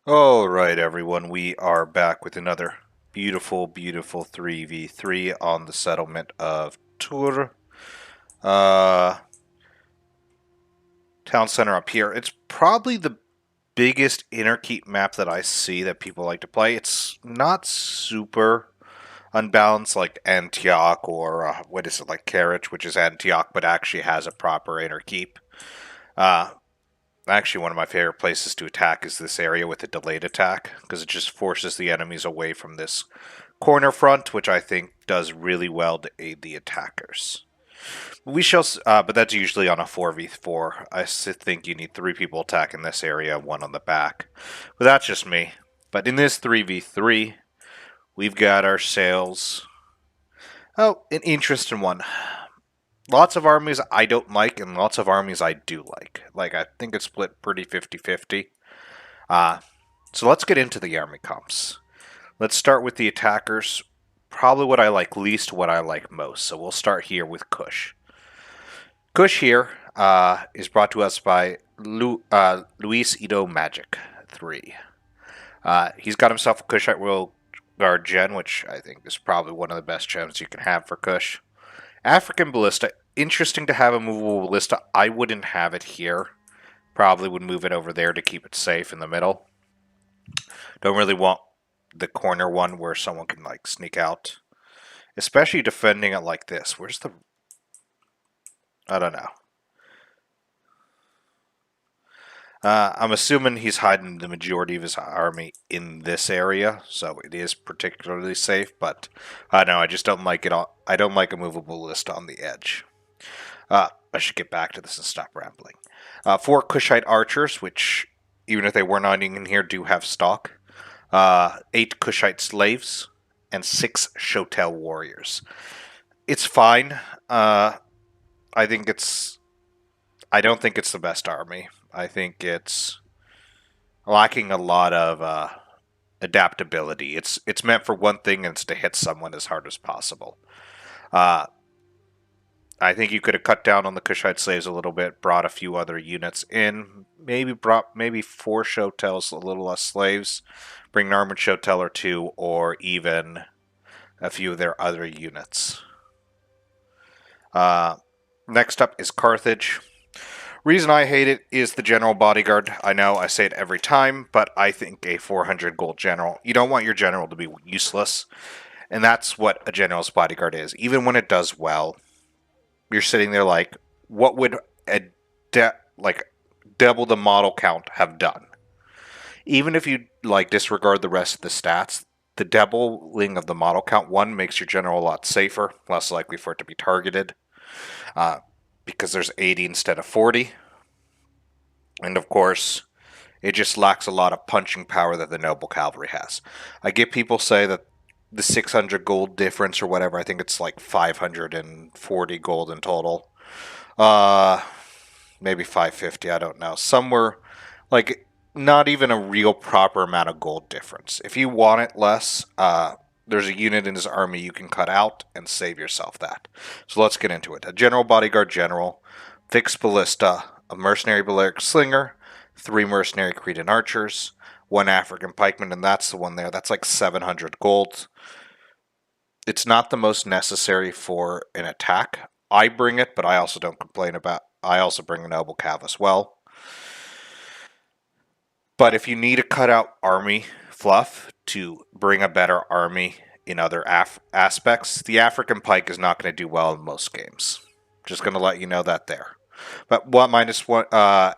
All right, everyone, we are back with another beautiful, beautiful 3v3 on the settlement of Tours. Uh, Town center up here. It's probably the biggest interkeep map that I see that people like to play. It's not super unbalanced like Antioch or what is it, like Carriage, which is Antioch, but actually has a proper interkeep. Uh, Actually, one of my favorite places to attack is this area with a delayed attack because it just forces the enemies away from this corner front, which I think does really well to aid the attackers. We shall, but that's usually on a 4v4. I think you need 3 people attacking this area, 1 on the back. But that's just me. But in this 3v3, we've got our sails. Oh, an interesting one. Lots of armies I don't like, and lots of armies I do like. Like, I think it's split pretty 50-50. Uh, so let's get into the army comps. Let's start with the attackers. Probably what I like least, what I like most. So we'll start here with Kush. Kush here is brought to us by Luis Ito Magic 3. He's got himself a Kushite Royal Guard gen, which I think is probably one of the best gems you can have for Kush. African Ballista, interesting to have a movable ballista. I wouldn't have it here. Probably would move it over there to keep it safe in the middle. Don't really want the corner one where someone can like sneak out. Especially defending it like this. Where's the... I don't know. I'm assuming he's hiding the majority of his army in this area, so it is particularly safe, but no, I just don't like it. I don't like a movable list on the edge. I should get back to this and stop rambling. 4 Kushite archers, which, even if they were not in here, do have stock. 8 Kushite slaves, and 6 Shotel warriors. It's fine. I think it's... I don't think it's the best army. I think it's lacking a lot of adaptability. It's meant for one thing, and it's to hit someone as hard as possible. Uh, I think you could have cut down on the Kushite slaves a little bit, brought a few other units in, maybe 4 Shotels, a little less slaves, bring an armored Shotel or 2, or even a few of their other units. Next up is Carthage. Reason I hate it is the general bodyguard. I know I say it every time, but I think a 400 gold general, you don't want your general to be useless, and that's what a general's bodyguard is. Even when it does well, you're sitting there like, what would a double the model count have done? Even if you like disregard the rest of the stats, the doubling of the model count, one, makes your general a lot safer, less likely for it to be targeted. Because there's 80 instead of 40. And of course, it just lacks a lot of punching power that the noble cavalry has. I get people say that the 600 gold difference or whatever, I think it's like 540 gold in total. Maybe 550, I don't know. Somewhere, like, not even a real proper amount of gold difference. If you want it less, there's a unit in his army you can cut out and save yourself that. So let's get into it. A general bodyguard general, fixed ballista, a mercenary Balearic slinger, 3 mercenary Cretan archers, 1 African pikeman, and that's the one there. That's like 700 gold. It's not the most necessary for an attack. I bring it, but I also don't complain about... I also bring a noble cav as well. But if you need to cut out army fluff to bring a better army in other aspects, the African pike is not going to do well in most games. Just going to let you know that there. But what -1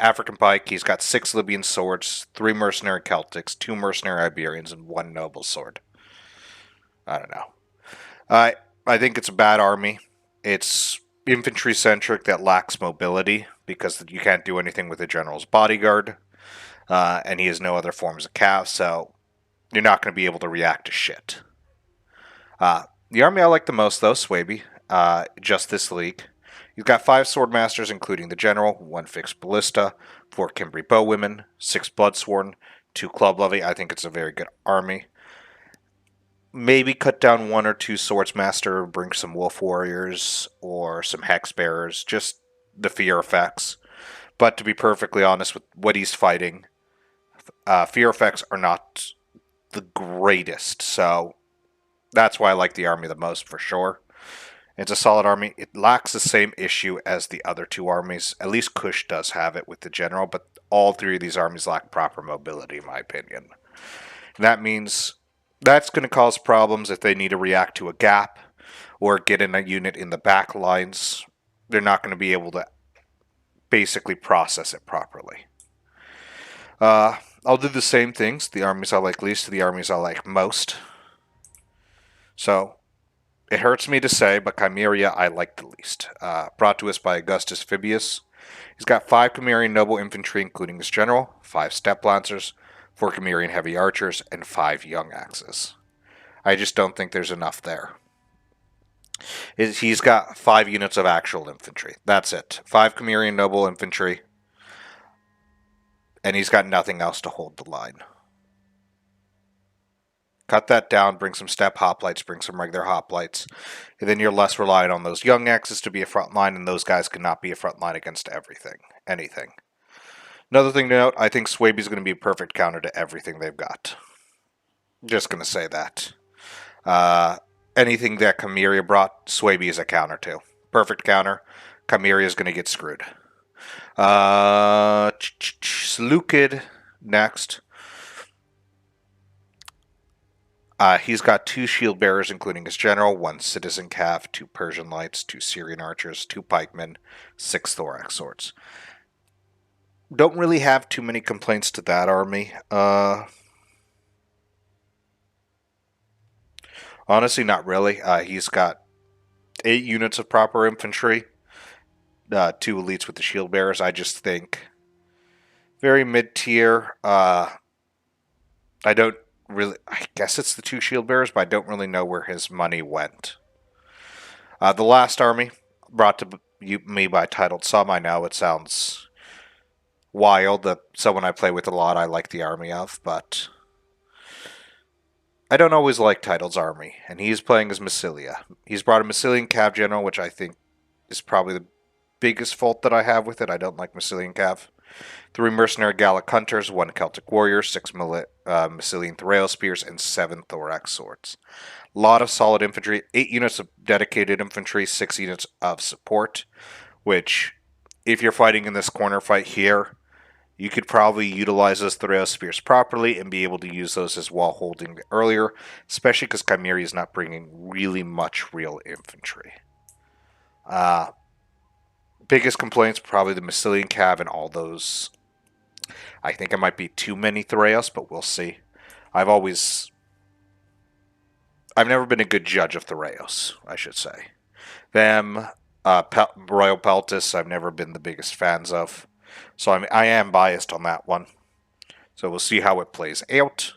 African pike, he's got 6 Libyan swords, 3 mercenary Celtics, 2 mercenary Iberians, and 1 noble sword. I don't know. I think it's a bad army. It's infantry centric that lacks mobility because you can't do anything with the general's bodyguard. And he has no other forms of cav, so you're not going to be able to react to shit. The army I like the most, though, Swaby, just this league. He's got 5 swordmasters, including the general, 1 fixed ballista, 4 Cimbri bowwomen, 6 bloodsworn, 2 club levy. I think it's a very good army. Maybe cut down 1 or 2 swordsmaster, bring some wolf warriors or some hex bearers, just the fear effects. But to be perfectly honest with what he's fighting, fear effects are not the greatest, so that's why I like the army the most for sure. It's a solid army. It lacks the same issue as the other two armies. At least Kush does have it with the general, but all three of these armies lack proper mobility, in my opinion. And that means that's going to cause problems if they need to react to a gap or get in a unit in the back lines. They're not going to be able to basically process it properly. I'll do the same things. The armies I like least to the armies I like most. So, it hurts me to say, but Chimeria I like the least. Brought to us by Augustus Fabius. He's got 5 Chimerian noble infantry, including his general, 5 steppe lancers, 4 Chimerian heavy archers, and 5 young axes. I just don't think there's enough there. He's got 5 units of actual infantry. That's it. 5 Chimerian noble infantry, and he's got nothing else to hold the line. Cut that down, bring some steppe hoplites, bring some regular hoplites, and then you're less reliant on those young axes to be a front line, and those guys cannot be a front line against anything. Another thing to note, I think Swaby's going to be a perfect counter to everything they've got. Just going to say that. Anything that Chimeria brought, Swaby is a counter to. Perfect counter. Chimeria is going to get screwed. Seleucid next. He's got 2 shield bearers, including his general, 1 citizen cav, 2 Persian lights, 2 Syrian archers, 2 pikemen, 6 thorax swords. Don't really have too many complaints to that army. Honestly, not really. He's got 8 units of proper infantry, 2 elites with the shield bearers. I just think very mid-tier. I guess it's the 2 shield bearers, but I don't really know where his money went. The last army, brought to me by Titled Some. I know it sounds wild, that someone I play with a lot I like the army of, but I don't always like Titled's army, and he's playing as Massilia. He's brought a Massilian Cav General, which I think is probably the biggest fault that I have with it. I don't like Massilian Cav. 3 mercenary Gallic hunters, 1 Celtic warrior, 6 Massilian Therail spears, and 7 thorax swords. A lot of solid infantry, 8 units of dedicated infantry, 6 units of support, which, if you're fighting in this corner fight here, you could probably utilize those Therail spears properly and be able to use those as wall holding earlier, especially because Chimeria is not bringing really much real infantry. Biggest complaints, probably the Massilian Cav and all those. I think it might be too many Therails, but we'll see. I've never been a good judge of Therails, I should say. Them, Royal Peltis, I've never been the biggest fans of. So I am biased on that one. So we'll see how it plays out.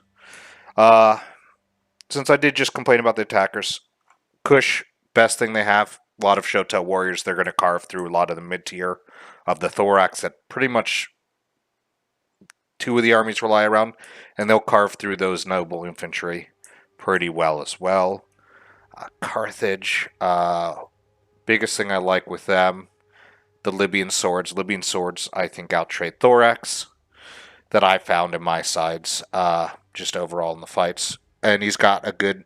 Since I did just complain about the attackers, Kush, best thing they have. A lot of Shotel warriors. They're going to carve through a lot of the mid-tier of the thorax that pretty much 2 of the armies rely around. And they'll carve through those noble infantry pretty well as well. Carthage. Biggest thing I like with them, the Libyan swords. Libyan swords, I think, outtrade thorax that I found in my sides, just overall in the fights. And he's got 3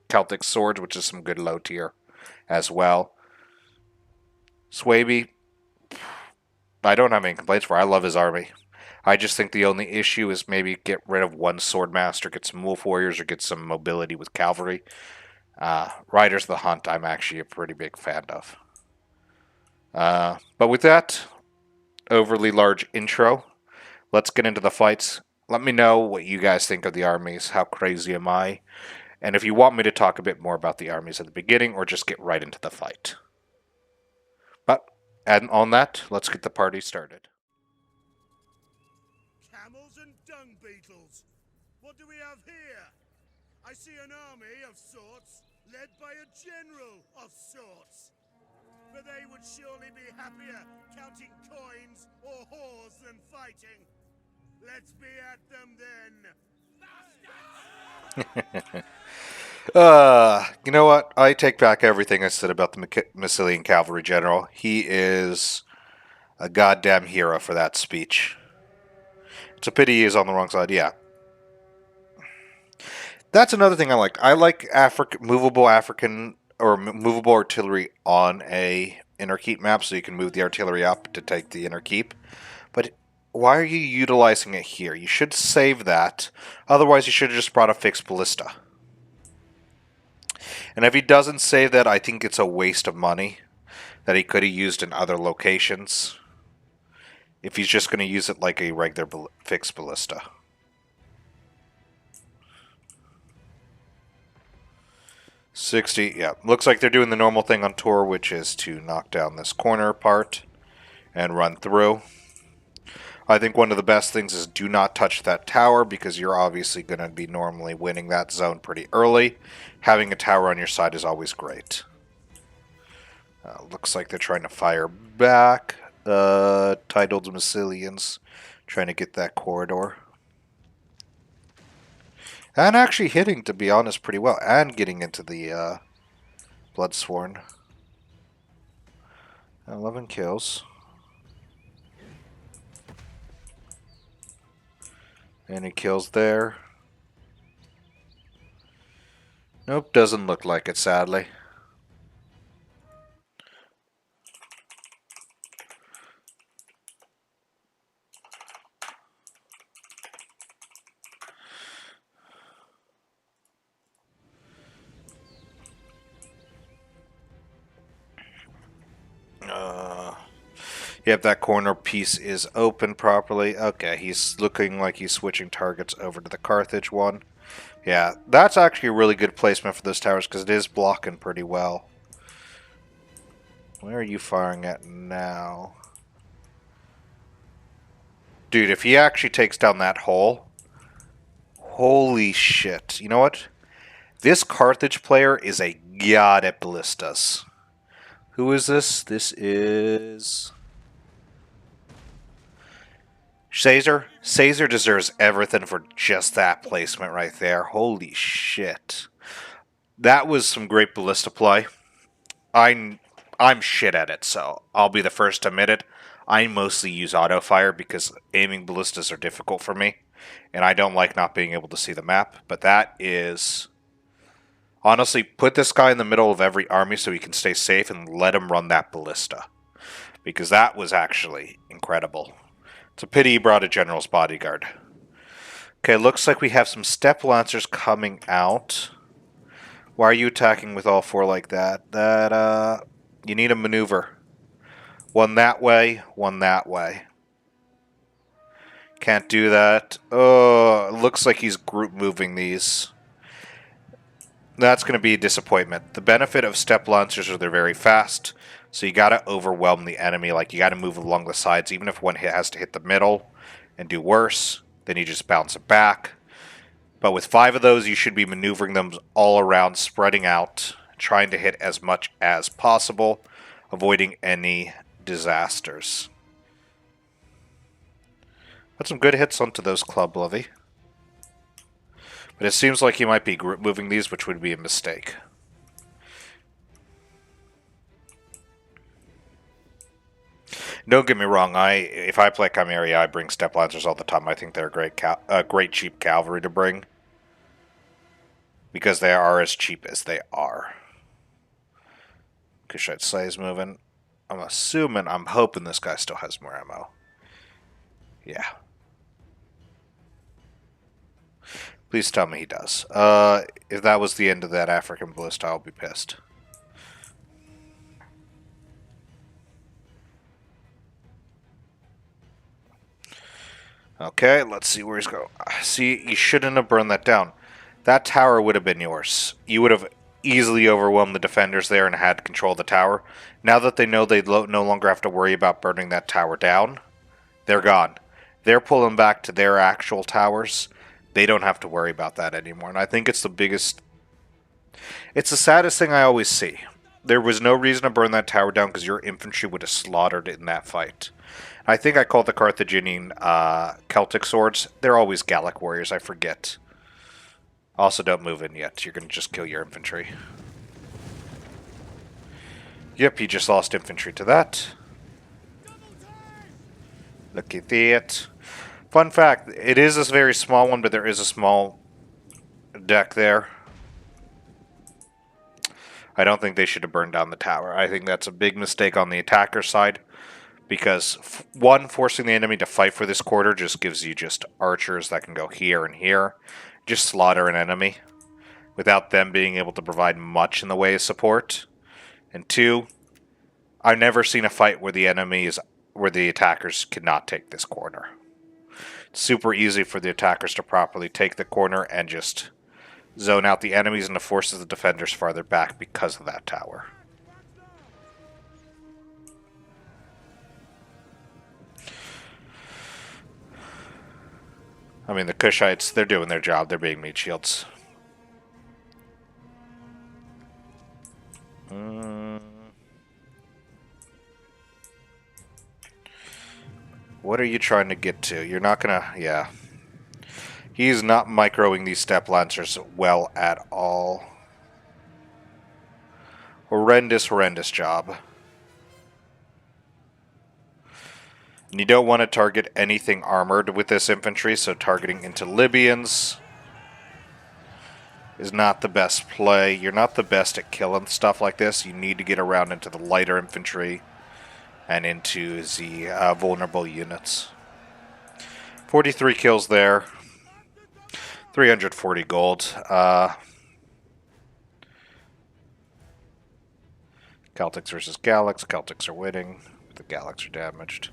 Celtic swords, which is some good low tier as well. Swaby, I don't have any complaints for. I love his army. I just think the only issue is maybe get rid of 1 swordmaster, get some wolf warriors, or get some mobility with cavalry. Riders of the Hunt, I'm actually a pretty big fan of. But with that overly large intro, let's get into the fights. Let me know what you guys think of the armies. How crazy am I? And if you want me to talk a bit more about the armies at the beginning, or just get right into the fight. But, and on that, let's get the party started. Camels and dung beetles. What do we have here? I see an army of sorts, led by a general of sorts. But they would surely be happier counting coins or whores than fighting. Let's be at them then. You know what? I take back everything I said about the Massilian Cavalry General. He is a goddamn hero for that speech. It's a pity he is on the wrong side, yeah. That's another thing I liked. I like movable African or movable artillery on a inner keep map, so you can move the artillery up to take the inner keep. But why are you utilizing it here? You should save that. Otherwise, you should have just brought a fixed ballista. And if he doesn't save that, I think it's a waste of money that he could have used in other locations. If he's just going to use it like a regular fixed ballista. $60, yeah. Looks like they're doing the normal thing on tour, which is to knock down this corner part and run through. I think one of the best things is do not touch that tower, because you're obviously going to be normally winning that zone pretty early. Having a tower on your side is always great. Looks like they're trying to fire back. Titled Massilians trying to get that corridor. And actually hitting, to be honest, pretty well. And getting into the Bloodsworn. 11 kills. Any kills there? Nope, doesn't look like it, sadly. Yep, that corner piece is open properly. Okay, he's looking like he's switching targets over to the Carthage one. Yeah, that's actually a really good placement for those towers, because it is blocking pretty well. Where are you firing at now? Dude, if he actually takes down that hole... Holy shit. You know what? This Carthage player is a god at ballistas. Who is this? This is... Caesar? Caesar deserves everything for just that placement right there. Holy shit. That was some great ballista play. I'm shit at it, so I'll be the first to admit it. I mostly use auto fire because aiming ballistas are difficult for me, and I don't like not being able to see the map. But that is... Honestly, put this guy in the middle of every army so he can stay safe and let him run that ballista. Because that was actually incredible. It's a pity he brought a general's bodyguard. Okay, looks like we have some step lancers coming out. Why are you attacking with all four like that? You need a maneuver. One that way, one that way. Can't do that. Oh, it looks like he's group moving these. That's going to be a disappointment. The benefit of step lancers are they're very fast, so you got to overwhelm the enemy. Like, you got to move along the sides, even if one has to hit the middle and do worse, then you just bounce it back. But with 5 of those, you should be maneuvering them all around, spreading out, trying to hit as much as possible, avoiding any disasters. Got some good hits onto those Club Levy. But it seems like he might be group moving these, which would be a mistake. Don't get me wrong, if I play Chimera, I bring step lancers all the time. I think they're great cheap cavalry to bring. Because they are as cheap as they are. Kushite Slay's moving. I'm hoping this guy still has more ammo. Yeah. Please tell me he does. If that was the end of that African ballista, I'll be pissed. Okay, let's see where he's going. See, you shouldn't have burned that down. That tower would have been yours. You would have easily overwhelmed the defenders there and had control of the tower. Now that they know they no longer have to worry about burning that tower down, they're gone. They're pulling back to their actual towers. They don't have to worry about that anymore. And I think it's the biggest... It's the saddest thing I always see. There was no reason to burn that tower down because your infantry would have slaughtered it in that fight. I think I called the Carthaginian Celtic swords. They're always Gallic warriors, I forget. Also, don't move in yet. You're going to just kill your infantry. Yep, he just lost infantry to that. Look at that. Fun fact, it is a very small one, but there is a small deck there. I don't think they should have burned down the tower. I think that's a big mistake on the attacker side. Because, one, forcing the enemy to fight for this quarter just gives you just archers that can go here and here. Just slaughter an enemy without them being able to provide much in the way of support. And two, I've never seen a fight where the attackers cannot take this corner. It's super easy for the attackers to properly take the corner and just zone out the enemies and to force the defenders farther back because of that tower. I mean, the Kushites, they're doing their job. They're being meat shields. What are you trying to get to? You're not gonna... Yeah. He's not microing these step lancers well at all. Horrendous job. And you don't want to target anything armored with this infantry, so targeting into Libyans is not the best play. You're not the best at killing stuff like this. You need to get around into the lighter infantry and into the vulnerable units. 43 kills there. 340 gold. Celtics versus Galax. Celtics are winning. The Galax are damaged.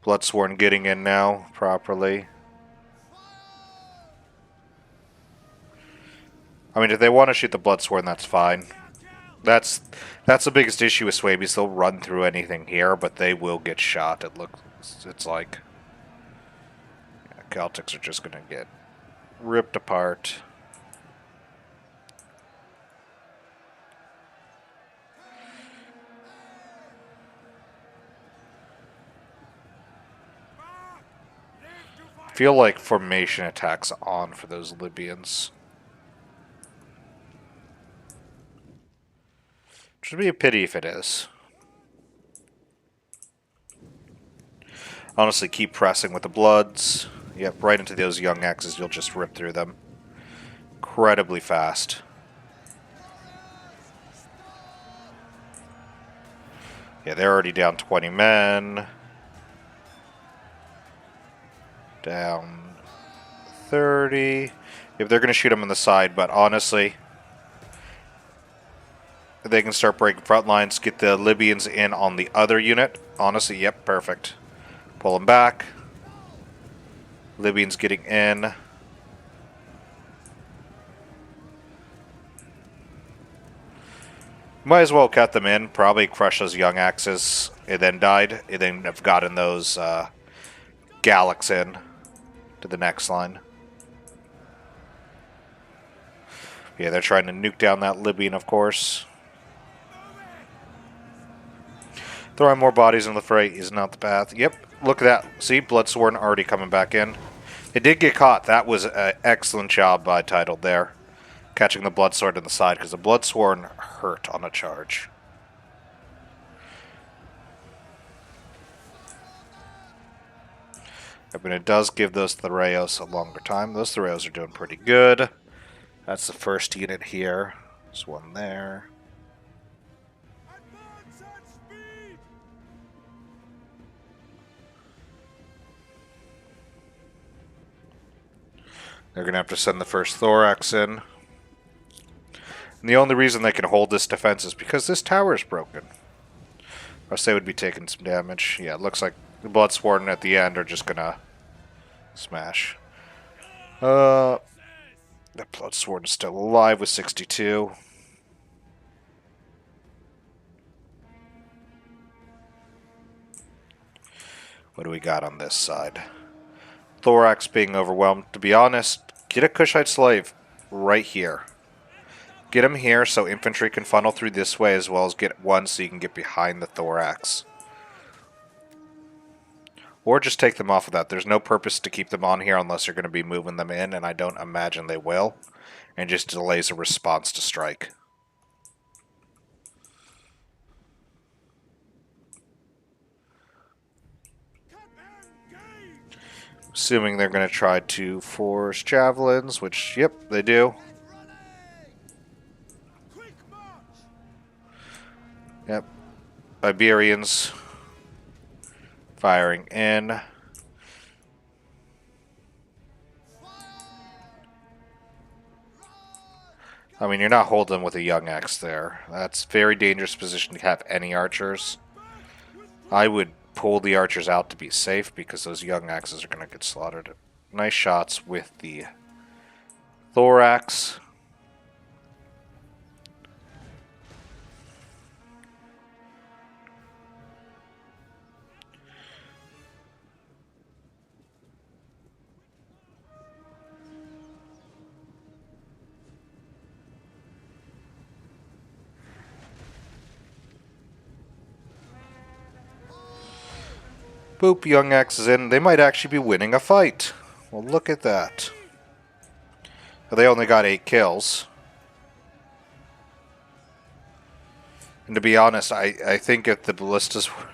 Bloodsworn getting in now properly. I mean, if they want to shoot the Bloodsworn, that's fine. That's the biggest issue with Swabies. They'll run through anything here, but they will get shot. It's like Celtics are just gonna get ripped apart. I feel like formation attacks on for those Libyans. Which would be a pity if it is. Honestly, keep pressing with the Bloods. Yep, right into those young axes. You'll just rip through them incredibly fast. Yeah, they're already down 20 men. Down 30. If they're going to shoot them on the side, but honestly, they can start breaking front lines, get the Libyans in on the other unit. Honestly, yep, perfect. Pull them back. Libyans getting in. Might as well cut them in. Probably crush those young axes. It then died. It then have gotten those Galax in to the next line. Yeah, they're trying to nuke down that Libyan, of course. Throwing more bodies in the fray is not the path. Yep, look at that. See, Bloodsworn already coming back in. It did get caught. That was an excellent job by Titled there. Catching the Bloodsword in the side, because the Bloodsworn hurt on a charge. But it does give those Thoreos a longer time. Those Thoreos are doing pretty good. That's the first unit here. There's one there. They're going to have to send the first Thorax in. And the only reason they can hold this defense is because this tower is broken. Or else they would be taking some damage. Yeah, it looks like the Bloodsworn at the end are just going to smash. The Bloodsworn is still alive with 62. What do we got on this side? Thorax being overwhelmed. To be honest, get a Kushite slave right here. Get him here so infantry can funnel through this way, as well as get one so you can get behind the Thorax. Or just take them off of that. There's no purpose to keep them on here unless you're going to be moving them in, and I don't imagine they will. And just delays a response to strike. Assuming they're going to try to force javelins, which, yep, they do. Yep. Iberians firing in. I mean, you're not holding with a young X there. That's a very dangerous position to have any archers. I would pull the archers out to be safe because those young axes are going to get slaughtered. Nice shots with the thorax. Boop, young X is in. They might actually be winning a fight. Well, look at that. They only got 8 kills. And to be honest, I think if the ballistas were...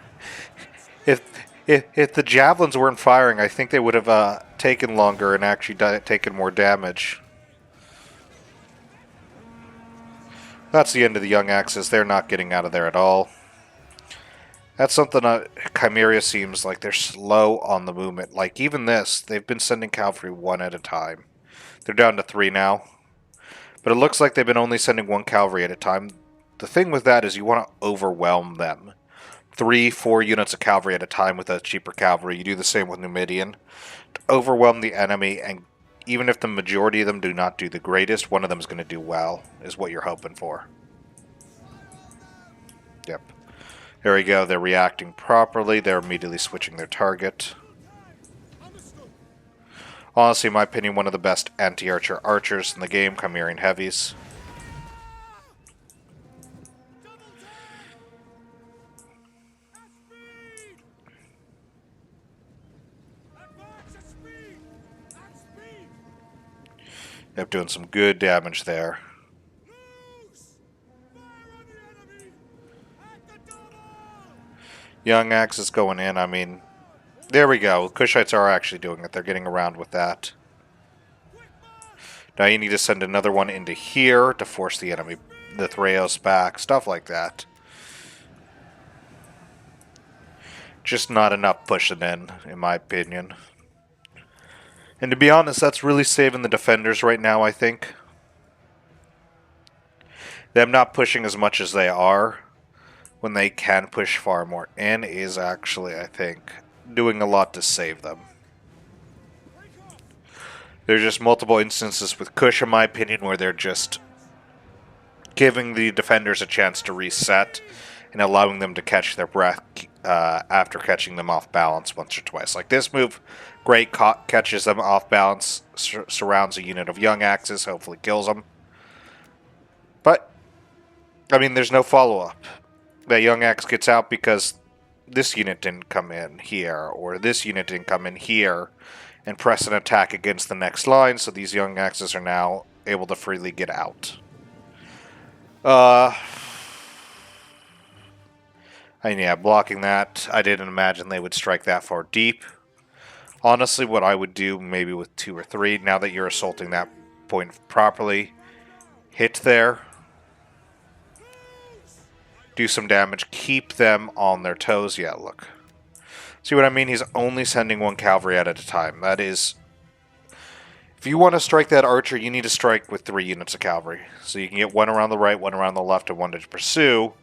If the javelins weren't firing, I think they would have taken longer and actually taken more damage. That's the end of the young axes. They're not getting out of there at all. That's something Chimeria seems like they're slow on the movement. Like, even this, they've been sending cavalry one at a time. They're down to 3 now. But it looks like they've been only sending 1 cavalry at a time. The thing with that is you want to overwhelm them. 3, 4 units of cavalry at a time with a cheaper cavalry. You do the same with Numidian. To overwhelm the enemy, and even if the majority of them do not do the greatest, one of them is going to do well, is what you're hoping for. Yep. There we go, they're reacting properly, they're immediately switching their target. Honestly, in my opinion, one of the best anti-archer archers in the game, Chimerian Heavies. Yep, doing some good damage there. Young Axe is going in. I mean, there we go. Kushites are actually doing it. They're getting around with that. Now you need to send another one into here to force the enemy, the Thraos back. Stuff like that. Just not enough pushing in my opinion. And to be honest, that's really saving the defenders right now, I think. Them not pushing as much as they are, when they can push far more in, is actually, I think, doing a lot to save them. There's just multiple instances with Kush, in my opinion, where they're just giving the defenders a chance to reset and allowing them to catch their breath after catching them off balance once or twice. Like this move, great, catches them off balance, surrounds a unit of young axes, hopefully kills them. But, I mean, there's no follow-up. That young axe gets out because this unit didn't come in here, or this unit didn't come in here, and press an attack against the next line, so these young axes are now able to freely get out. And yeah, blocking that, I didn't imagine they would strike that far deep. Honestly, what I would do, maybe with 2 or 3, now that you're assaulting that point properly, hit there, do some damage, keep them on their toes. Yeah, look. See what I mean? He's only sending 1 cavalry at a time. That is... If you want to strike that archer, you need to strike with 3 units of cavalry. So you can get 1 around the right, 1 around the left, and 1 to pursue.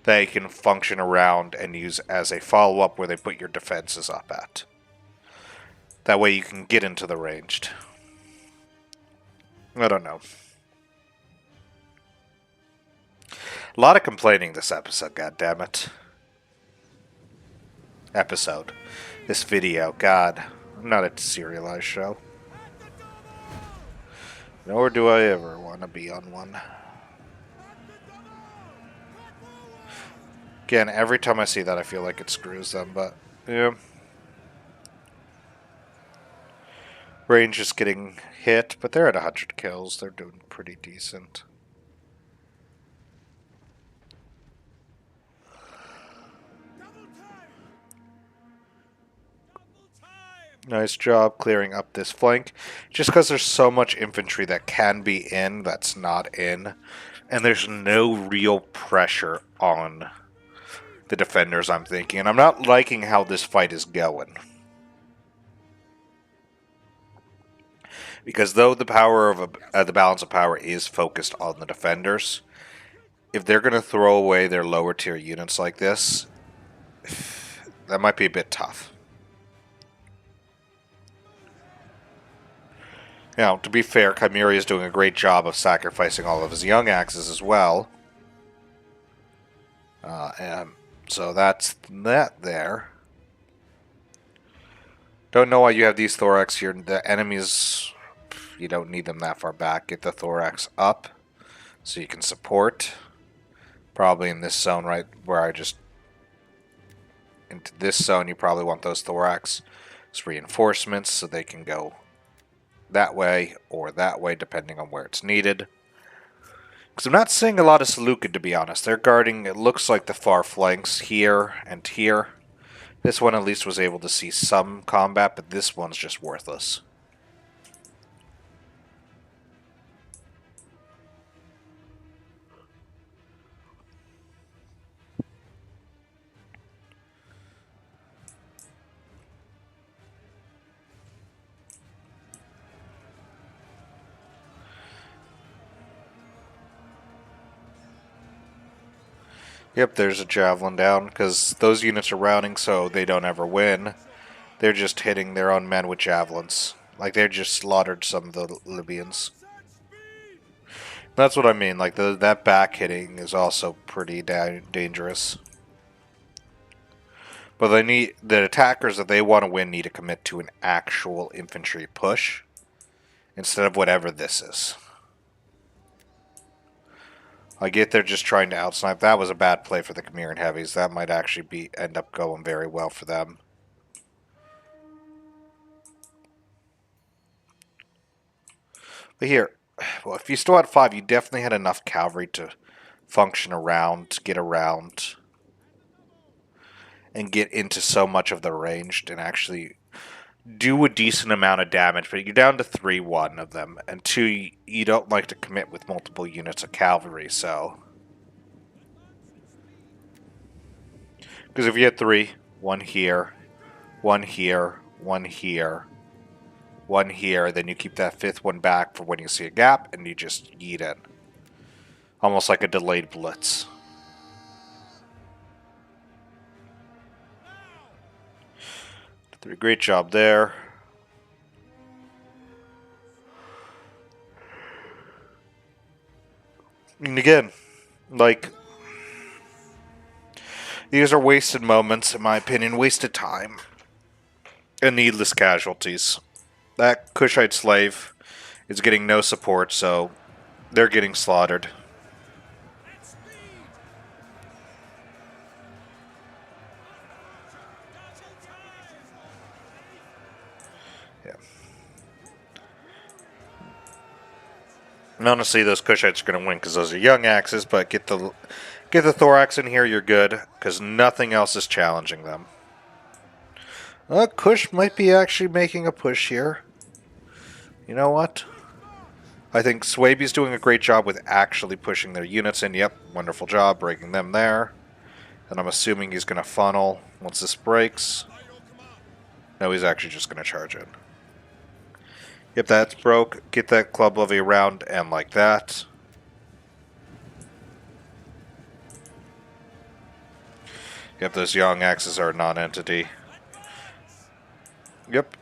They can function around and use as a follow-up where they put your defenses up at. That way you can get into the ranged. I don't know. A lot of complaining this episode, goddammit. This video, God. I'm not a serialized show. Nor do I ever want to be on one. Again, every time I see that I feel like it screws them, but, yeah. Range is getting hit, but they're at 100 kills. They're doing pretty decent. Nice job clearing up this flank. Just because there's so much infantry that can be in that's not in. And there's no real pressure on the defenders, I'm thinking. And I'm not liking how this fight is going. Because though the power of the balance of power is focused on the defenders, if they're going to throw away their lower tier units like this, that might be a bit tough. Now, to be fair, Chimera is doing a great job of sacrificing all of his young axes as well. And so that's that there. Don't know why you have these thorax here. The enemies, you don't need them that far back. Get the thorax up so you can support. Probably in this zone right where I just... Into this zone, you probably want those thorax as reinforcements so they can go that way or that way depending on where it's needed. Because I'm not seeing a lot of Seleucid, to be honest. They're guarding, it looks like, the far flanks here and here. This one at least was able to see some combat, but this one's just worthless. Yep, there's a javelin down, because those units are rounding so they don't ever win. They're just hitting their own men with javelins. Like, they just slaughtered some of the Libyans. That's what I mean, like, that back hitting is also pretty dangerous. But they need, the attackers, if they want to win, need to commit to an actual infantry push, instead of whatever this is. I get they're just trying to outsnipe. That was a bad play for the Chimeran heavies. That might actually end up going very well for them. But here, well, if you still had 5, you definitely had enough cavalry to function around, get around, and get into so much of the range and actually do a decent amount of damage. But you're down to 3-1 of them, and 2, you don't like to commit with multiple units of cavalry, so... Because if you had 3, 1 here, 1 here, 1 here, 1 here, then you keep that 5th one back for when you see a gap, and you just yeet it. Almost like a delayed blitz. Did a great job there. And again, like... These are wasted moments, in my opinion, wasted time, and needless casualties. That Kushite slave is getting no support, so they're getting slaughtered. Yeah. And honestly, those Kushites are going to win because those are young axes, but get the thorax in here, you're good, because nothing else is challenging them. Kush might be actually making a push here. You know what? I think Swaby's doing a great job with actually pushing their units in. Yep, wonderful job breaking them there. And I'm assuming he's going to funnel once this breaks. No, he's actually just going to charge in. Yep, that's broke. Get that club levy around and like that. Yep, those young axes are a non-entity. Yep,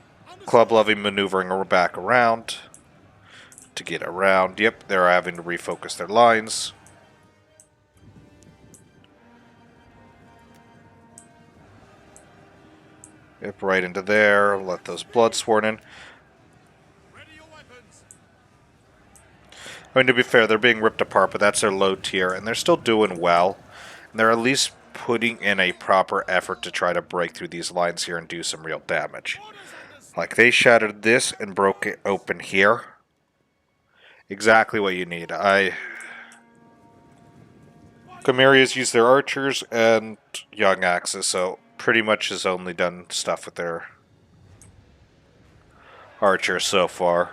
club levy maneuvering back around to get around. Yep, they're having to refocus their lines. Yep, right into there. Let those Bloodsworn in. I mean, to be fair, they're being ripped apart, but that's their low tier, and they're still doing well. And they're at least putting in a proper effort to try to break through these lines here and do some real damage. Like, they shattered this and broke it open here. Exactly what you need. Chimeria's used their archers and young axes, so pretty much has only done stuff with their archers so far.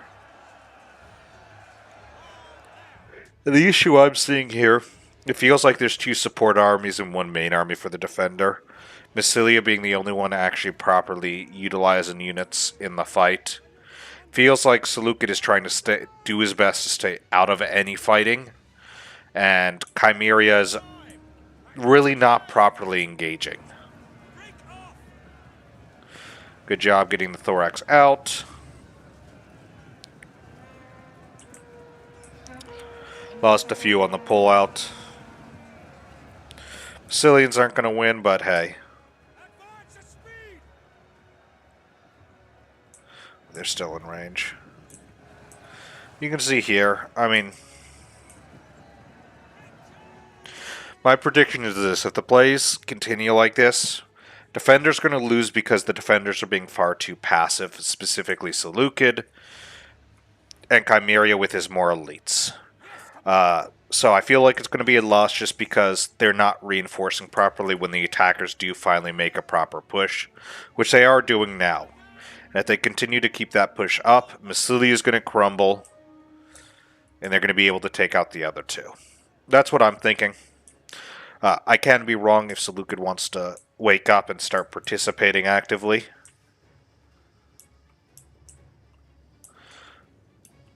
And the issue I'm seeing here, it feels like there's two support armies and one main army for the defender. Massilia being the only one actually properly utilizing units in the fight. Feels like Seleucid is trying to do his best to stay out of any fighting. And Chimeria is really not properly engaging. Good job getting the thorax out. Lost a few on the pullout. Sicilians aren't going to win, but hey. They're still in range. You can see here, I mean, my prediction is this: if the plays continue like this, defenders going to lose because the defenders are being far too passive, specifically Seleucid and Chimeria with his more elites. So I feel like it's going to be a loss just because they're not reinforcing properly when the attackers do finally make a proper push, which they are doing now. And if they continue to keep that push up, Massilia is going to crumble, and they're going to be able to take out the other two. That's what I'm thinking. I can be wrong if Seleucid wants to wake up and start participating actively.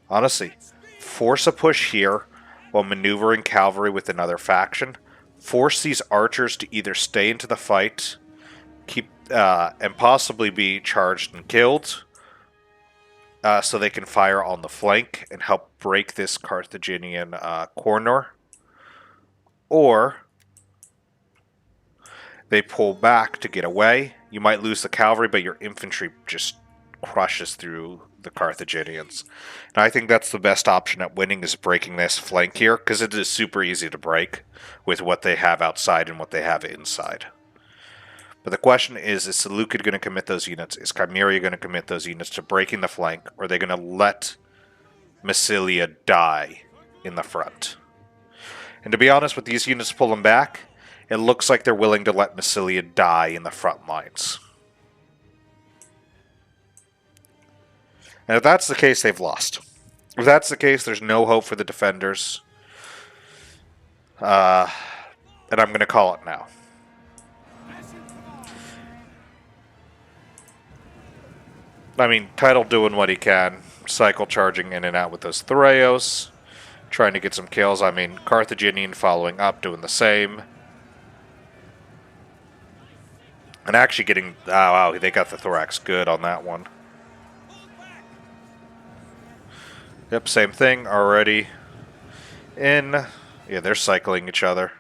Honestly, force a push here while maneuvering cavalry with another faction. Force these archers to either stay into the fight, keep and possibly be charged and killed, so they can fire on the flank and help break this Carthaginian corner, or they pull back to get away. You might lose the cavalry, but your infantry just crushes through the Carthaginians. And I think that's the best option at winning, is breaking this flank here, because it is super easy to break with what they have outside and what they have inside. But the question is Seleucid going to commit those units? Is Chimeria going to commit those units to breaking the flank? Or are they going to let Massilia die in the front? And to be honest, with these units pulling back, it looks like they're willing to let Massilia die in the front lines. And if that's the case, they've lost. If that's the case, there's no hope for the defenders. And I'm going to call it now. I mean, Tidal doing what he can, cycle charging in and out with those Thureos, trying to get some kills. I mean, Carthaginian following up, doing the same. And actually getting... Oh, wow, they got the thorax good on that one. Yep, same thing, already in. Yeah, they're cycling each other.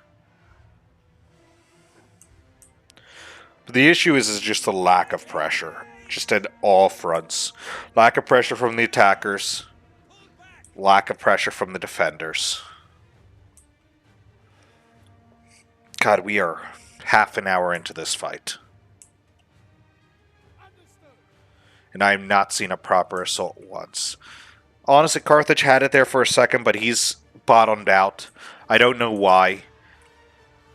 But the issue is just the lack of pressure. Just at all fronts. Lack of pressure from the attackers. Lack of pressure from the defenders. God, we are half an hour into this fight. And I have not seen a proper assault once. Honestly, Carthage had it there for a second, but he's bottomed out. I don't know why.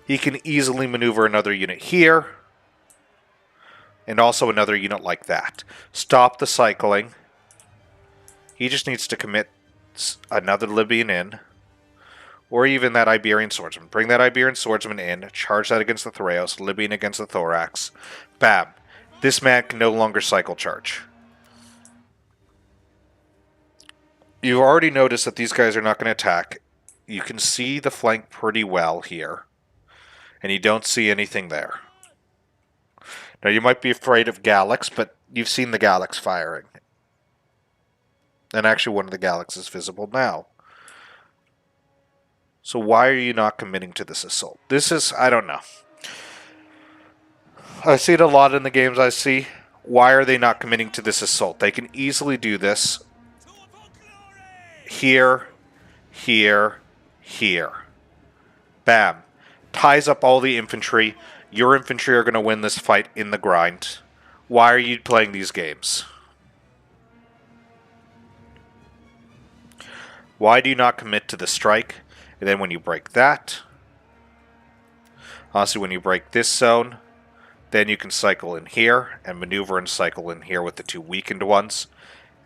He can easily maneuver another unit here. And also another unit like that. Stop the cycling. He just needs to commit another Libyan in. Or even that Iberian swordsman. Bring that Iberian swordsman in. Charge that against the Thureos. Libyan against the thorax. Bam. This man can no longer cycle charge. You've already noticed that these guys are not going to attack. You can see the flank pretty well here. And you don't see anything there. Now, you might be afraid of Galax, but you've seen the Galax firing. And actually, one of the Galax is visible now. So why are you not committing to this assault? This is, I don't know. I see it a lot in the games I see. Why are they not committing to this assault? They can easily do this. Here, here, here. Bam. Ties up all the infantry. Your infantry are going to win this fight in the grind. Why are you playing these games? Why do you not commit to the strike? And then when you break that, honestly, when you break this zone, then you can cycle in here and maneuver and cycle in here with the 2 weakened ones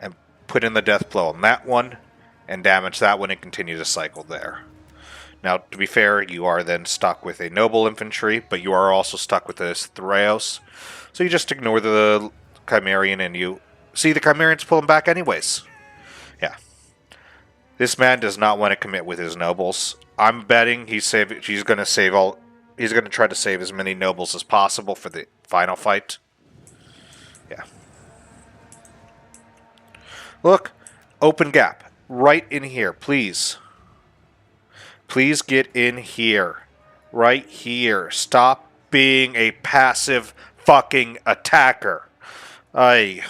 and put in the death blow on that one and damage that one and continue to cycle there. Now, to be fair, you are then stuck with a noble infantry, but you are also stuck with this Thraeos. So you just ignore the Chimerian and you see the Chimerians pull him back anyways. Yeah. This man does not want to commit with his nobles. I'm betting he's going to try to save as many nobles as possible for the final fight. Yeah. Look, open gap right in here, please. Please get in here. Right here. Stop being a passive fucking attacker. I'm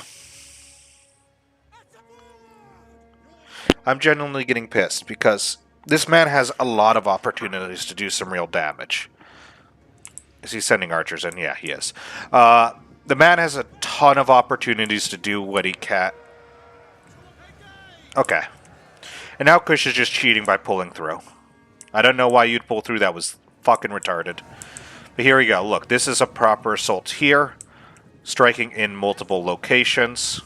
genuinely getting pissed because this man has a lot of opportunities to do some real damage. Is he sending archers in? Yeah, he is. The man has a ton of opportunities to do what he can. Okay. And now Kush is just cheating by pulling through. I don't know why you'd pull through. That was fucking retarded. But here we go. Look, this is a proper assault here. Striking in multiple locations.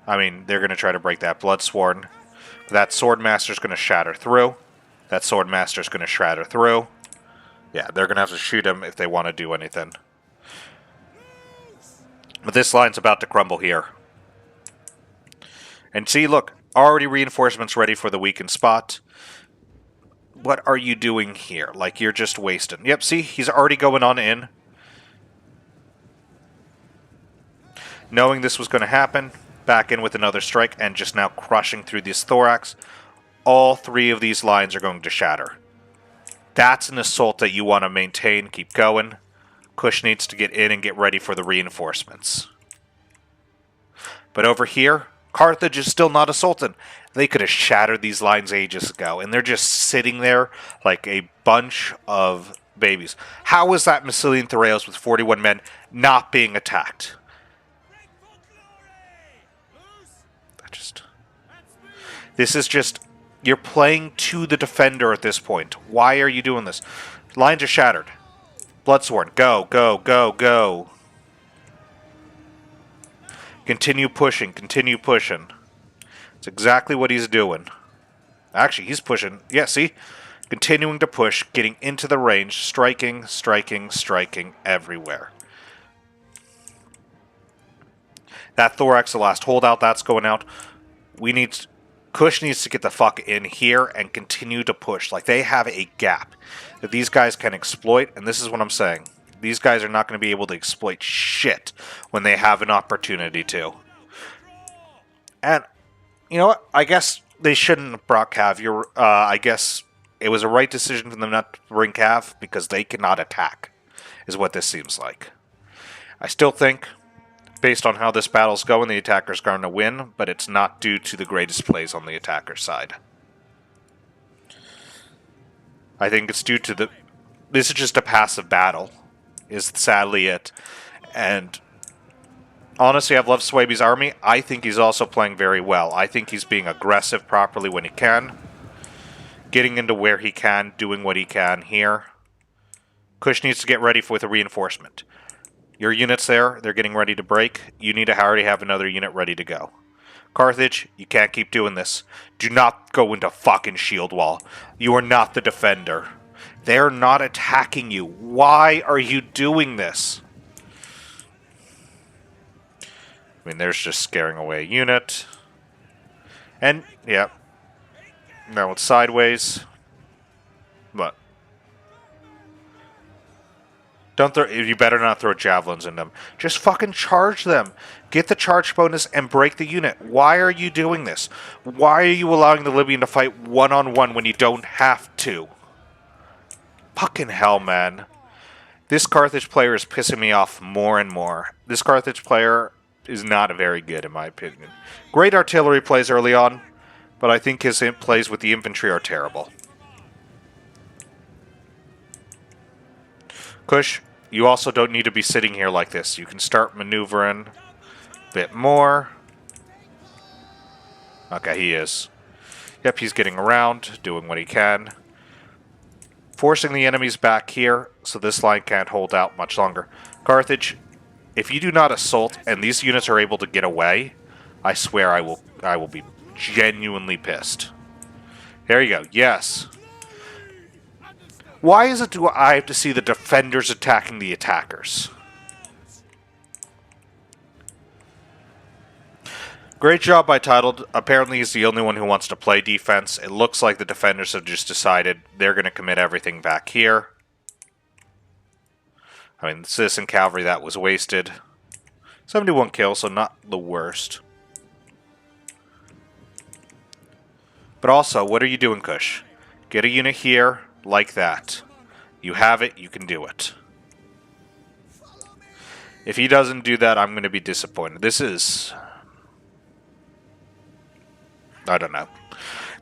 I mean, they're going to try to break that Bloodsworn. That Swordmaster's going to shatter through. That Swordmaster's going to shatter through. Yeah, they're going to have to shoot him if they want to do anything. But this line's about to crumble here. And see, look, already reinforcements ready for the weakened spot. What are you doing here? Like, you're just wasting. Yep, see, he's already going on in. Knowing this was going to happen, back in with another strike, and just now crushing through this thorax. All 3 of these lines are going to shatter. That's an assault that you want to maintain. Keep going. Kush needs to get in and get ready for the reinforcements. But over here, Carthage is still not assaulting. They could have shattered these lines ages ago, and they're just sitting there like a bunch of babies. How is that Massilian Thraeos with 41 men not being attacked? This is just... You're playing to the defender at this point. Why are you doing this? Lines are shattered. Bloodsworn, go, go, go, go. Continue pushing, continue pushing. It's exactly what he's doing. Actually, he's pushing. Yeah, see? Continuing to push, getting into the range, striking, striking, striking everywhere. That Thorax, the last holdout, that's going out. Kush needs to get the fuck in here and continue to push. Like, they have a gap that these guys can exploit, and this is what I'm saying. These guys are not going to be able to exploit shit when they have an opportunity to. And, you know what? I guess they shouldn't have brought Cav. I guess it was a right decision for them not to bring Cav because they cannot attack, is what this seems like. I still think, based on how this battle's going, the attacker's going to win, but it's not due to the greatest plays on the attacker's side. I think it's due to this is just a passive battle, is sadly it. And honestly, I've loved Swaby's army. I think he's also playing very well. I think he's being aggressive properly when he can. Getting into where he can, doing what he can here. Kush needs to get ready for the reinforcement. Your units there, they're getting ready to break. You need to already have another unit ready to go. Carthage, you can't keep doing this. Do not go into fucking shield wall. You are not the defender. They're not attacking you. Why are you doing this? I mean, there's just scaring away a unit. And, yeah. Now it's sideways. But you better not throw javelins in them. Just fucking charge them. Get the charge bonus and break the unit. Why are you doing this? Why are you allowing the Libyan to fight one-on-one when you don't have to? Fucking hell, man. This Carthage player is pissing me off more and more. This Carthage player is not very good, in my opinion. Great artillery plays early on, but I think his plays with the infantry are terrible. Kush, you also don't need to be sitting here like this. You can start maneuvering a bit more. Okay, he is. Yep, he's getting around, doing what he can. Forcing the enemies back here, so this line can't hold out much longer. Carthage, if you do not assault and these units are able to get away, I swear I will be genuinely pissed. There you go. Yes. Why is it do I have to see the defenders attacking the attackers? Great job by Titled. Apparently he's the only one who wants to play defense. It looks like the defenders have just decided they're going to commit everything back here. I mean, the Citizen Cavalry, that was wasted. 71 kills, so not the worst. But also, what are you doing, Kush? Get a unit here, like that. You have it, you can do it. If he doesn't do that, I'm going to be disappointed. This is... I don't know.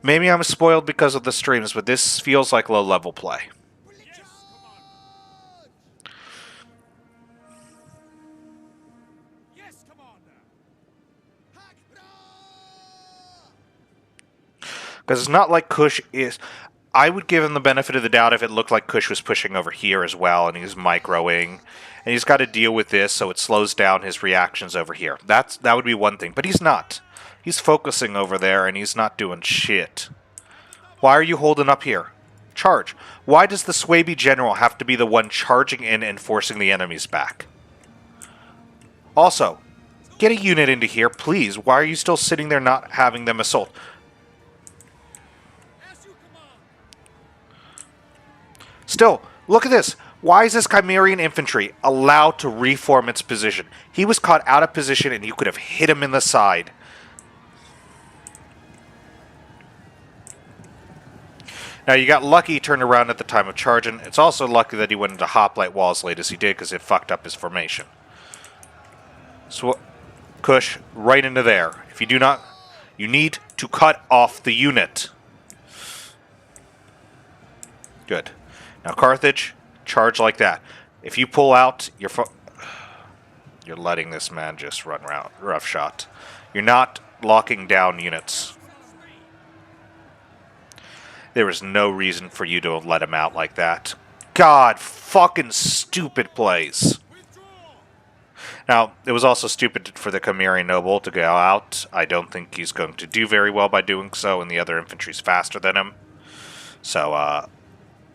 Maybe I'm spoiled because of the streams, but this feels like low-level play. Because it's not like Kush is... I would give him the benefit of the doubt if it looked like Kush was pushing over here as well, and he's microing, and he's got to deal with this, so it slows down his reactions over here. That would be one thing, but he's not. He's focusing over there, and he's not doing shit. Why are you holding up here? Charge. Why does the Swaby General have to be the one charging in and forcing the enemies back? Also, get a unit into here, please. Why are you still sitting there not having them assault? Still, look at this. Why is this Chimerian infantry allowed to reform its position? He was caught out of position and you could have hit him in the side. Now, you got lucky he turned around at the time of charging. It's also lucky that he went into hoplite wall as late as he did because it fucked up his formation. So, Kush, right into there. If you do not, you need to cut off the unit. Good. Now, Carthage, charge like that. If you pull out, you're letting this man just run around roughshod. You're not locking down units. There was no reason for you to have let him out like that. God, fucking stupid plays. Now, it was also stupid for the Chimerian Noble to go out. I don't think he's going to do very well by doing so, and the other infantry's faster than him. So,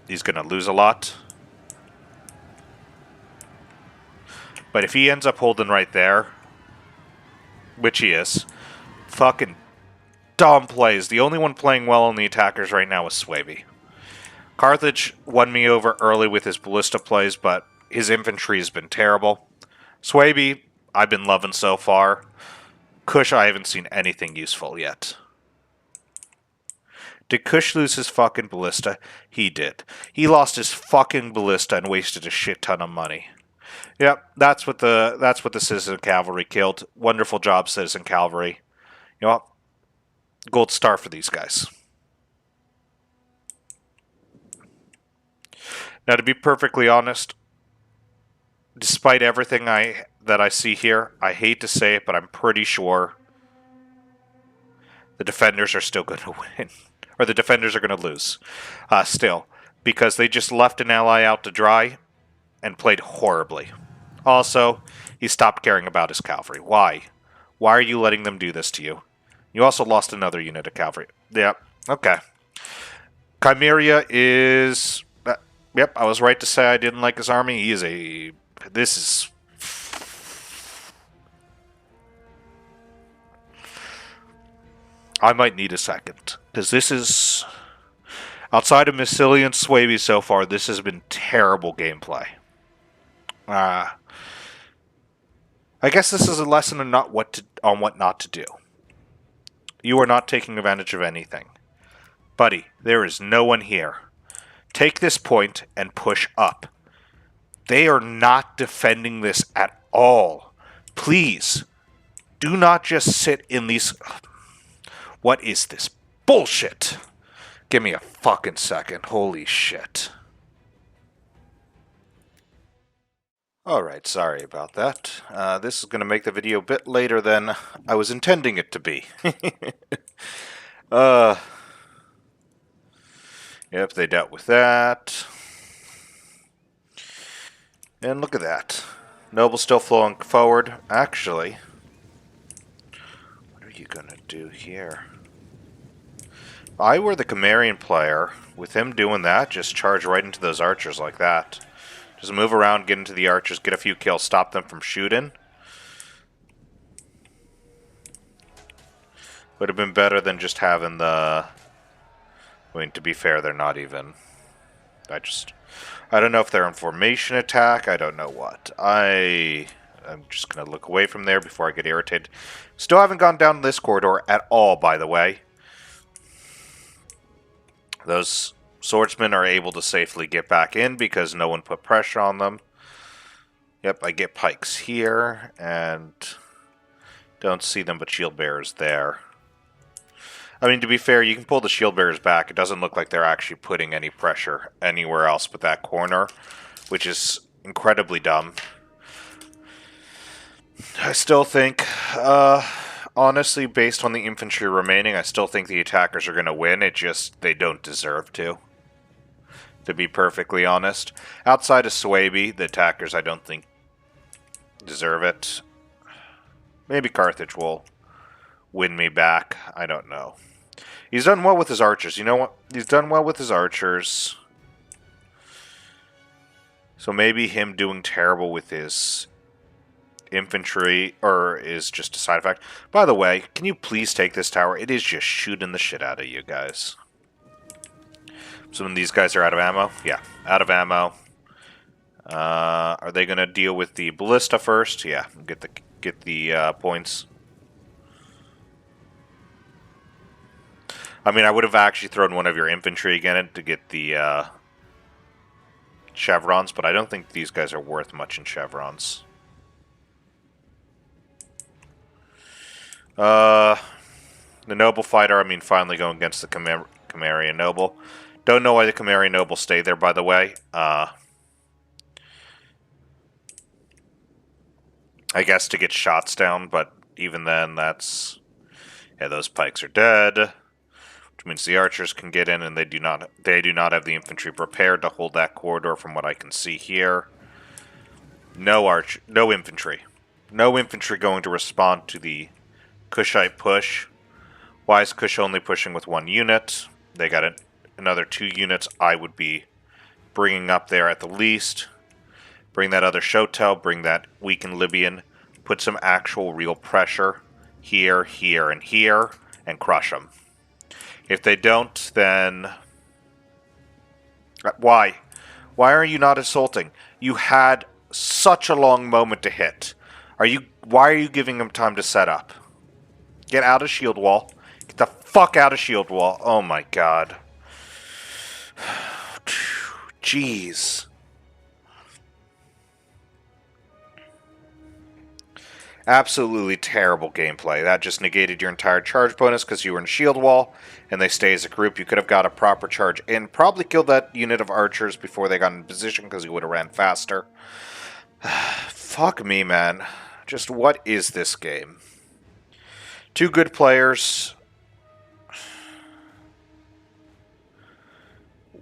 he's going to lose a lot. But if he ends up holding right there, which he is, fucking dumb plays. The only one playing well on the attackers right now is Swaby. Carthage won me over early with his ballista plays, but his infantry has been terrible. Swaby, I've been loving so far. Kush, I haven't seen anything useful yet. Did Kush lose his fucking ballista? He did. He lost his fucking ballista and wasted a shit ton of money. Yep, that's what the Citizen Cavalry killed. Wonderful job, Citizen Cavalry. You know what? Gold star for these guys. Now, to be perfectly honest, despite everything that I see here, I hate to say it, but I'm pretty sure the defenders are still going to win. Or the defenders are going to lose. Still. Because they just left an ally out to dry and played horribly. Also, he stopped caring about his cavalry. Why? Why are you letting them do this to you? You also lost another unit of cavalry. Yep. Okay. Chimeria is... yep, I was right to say I didn't like his army. He is a... this is... I might need a second. Because this is... outside of Massilian and Swaby so far, this has been terrible gameplay. I guess this is a lesson on what not to do. You are not taking advantage of anything. Buddy, there is no one here. Take this point and push up. They are not defending this at all. Please, do not just sit in these... what is this bullshit? Give me a fucking second. Holy shit. Alright, sorry about that. This is going to make the video a bit later than I was intending it to be. uh, yep, they dealt with that. And look at that. Noble's still flowing forward. Actually, what are you going to do here? If I were the Cimmerian player, with him doing that, just charge right into those archers like that. Just move around, get into the archers, get a few kills, stop them from shooting. Would have been better than just having the... I mean, to be fair, they're not even... I don't know if they're in formation attack, I don't know what. I'm just going to look away from there before I get irritated. Still haven't gone down this corridor at all, by the way. Those swordsmen are able to safely get back in because no one put pressure on them. Yep, I get pikes here, and don't see them but shield bearers there. I mean, to be fair, you can pull the shield bearers back. It doesn't look like they're actually putting any pressure anywhere else but that corner, which is incredibly dumb. I still think, honestly, based on the infantry remaining, I still think the attackers are going to win. It just, they don't deserve to be perfectly honest. Outside of Suebi, the attackers I don't think deserve it. Maybe Carthage will win me back. I don't know. He's done well with his archers. You know what? He's done well with his archers. So maybe him doing terrible with his infantry or is just a side effect. By the way, can you please take this tower? It is just shooting the shit out of you guys. So when these guys are out of ammo? Yeah, out of ammo. Are they going to deal with the ballista first? Yeah, get the points. I mean, I would have actually thrown one of your infantry again to get the chevrons, but I don't think these guys are worth much in chevrons. The noble fighter, I mean, finally going against the Cimmerian noble. Don't know why the Cimmerian noble stayed there, by the way. I guess to get shots down, but even then, that's... Yeah, those pikes are dead. Which means the archers can get in, and they do not have the infantry prepared to hold that corridor from what I can see here. No infantry. No infantry going to respond to the Kushite push. Why is Kush only pushing with one unit? They got another 2 units I would be bringing up there at the least. Bring that other Shotel, bring that weakened Libyan, put some actual real pressure here, here, and here, and crush them. If they don't, then... Why? Why are you not assaulting? You had such a long moment to hit. Why are you giving them time to set up? Get out of shield wall. Get the fuck out of shield wall. Oh my god. Jeez. Absolutely terrible gameplay. That just negated your entire charge bonus because you were in shield wall, and they stay as a group. You could have got a proper charge in. Probably killed that unit of archers before they got in position because you would have ran faster. Fuck me, man. Just what is this game? 2 good players.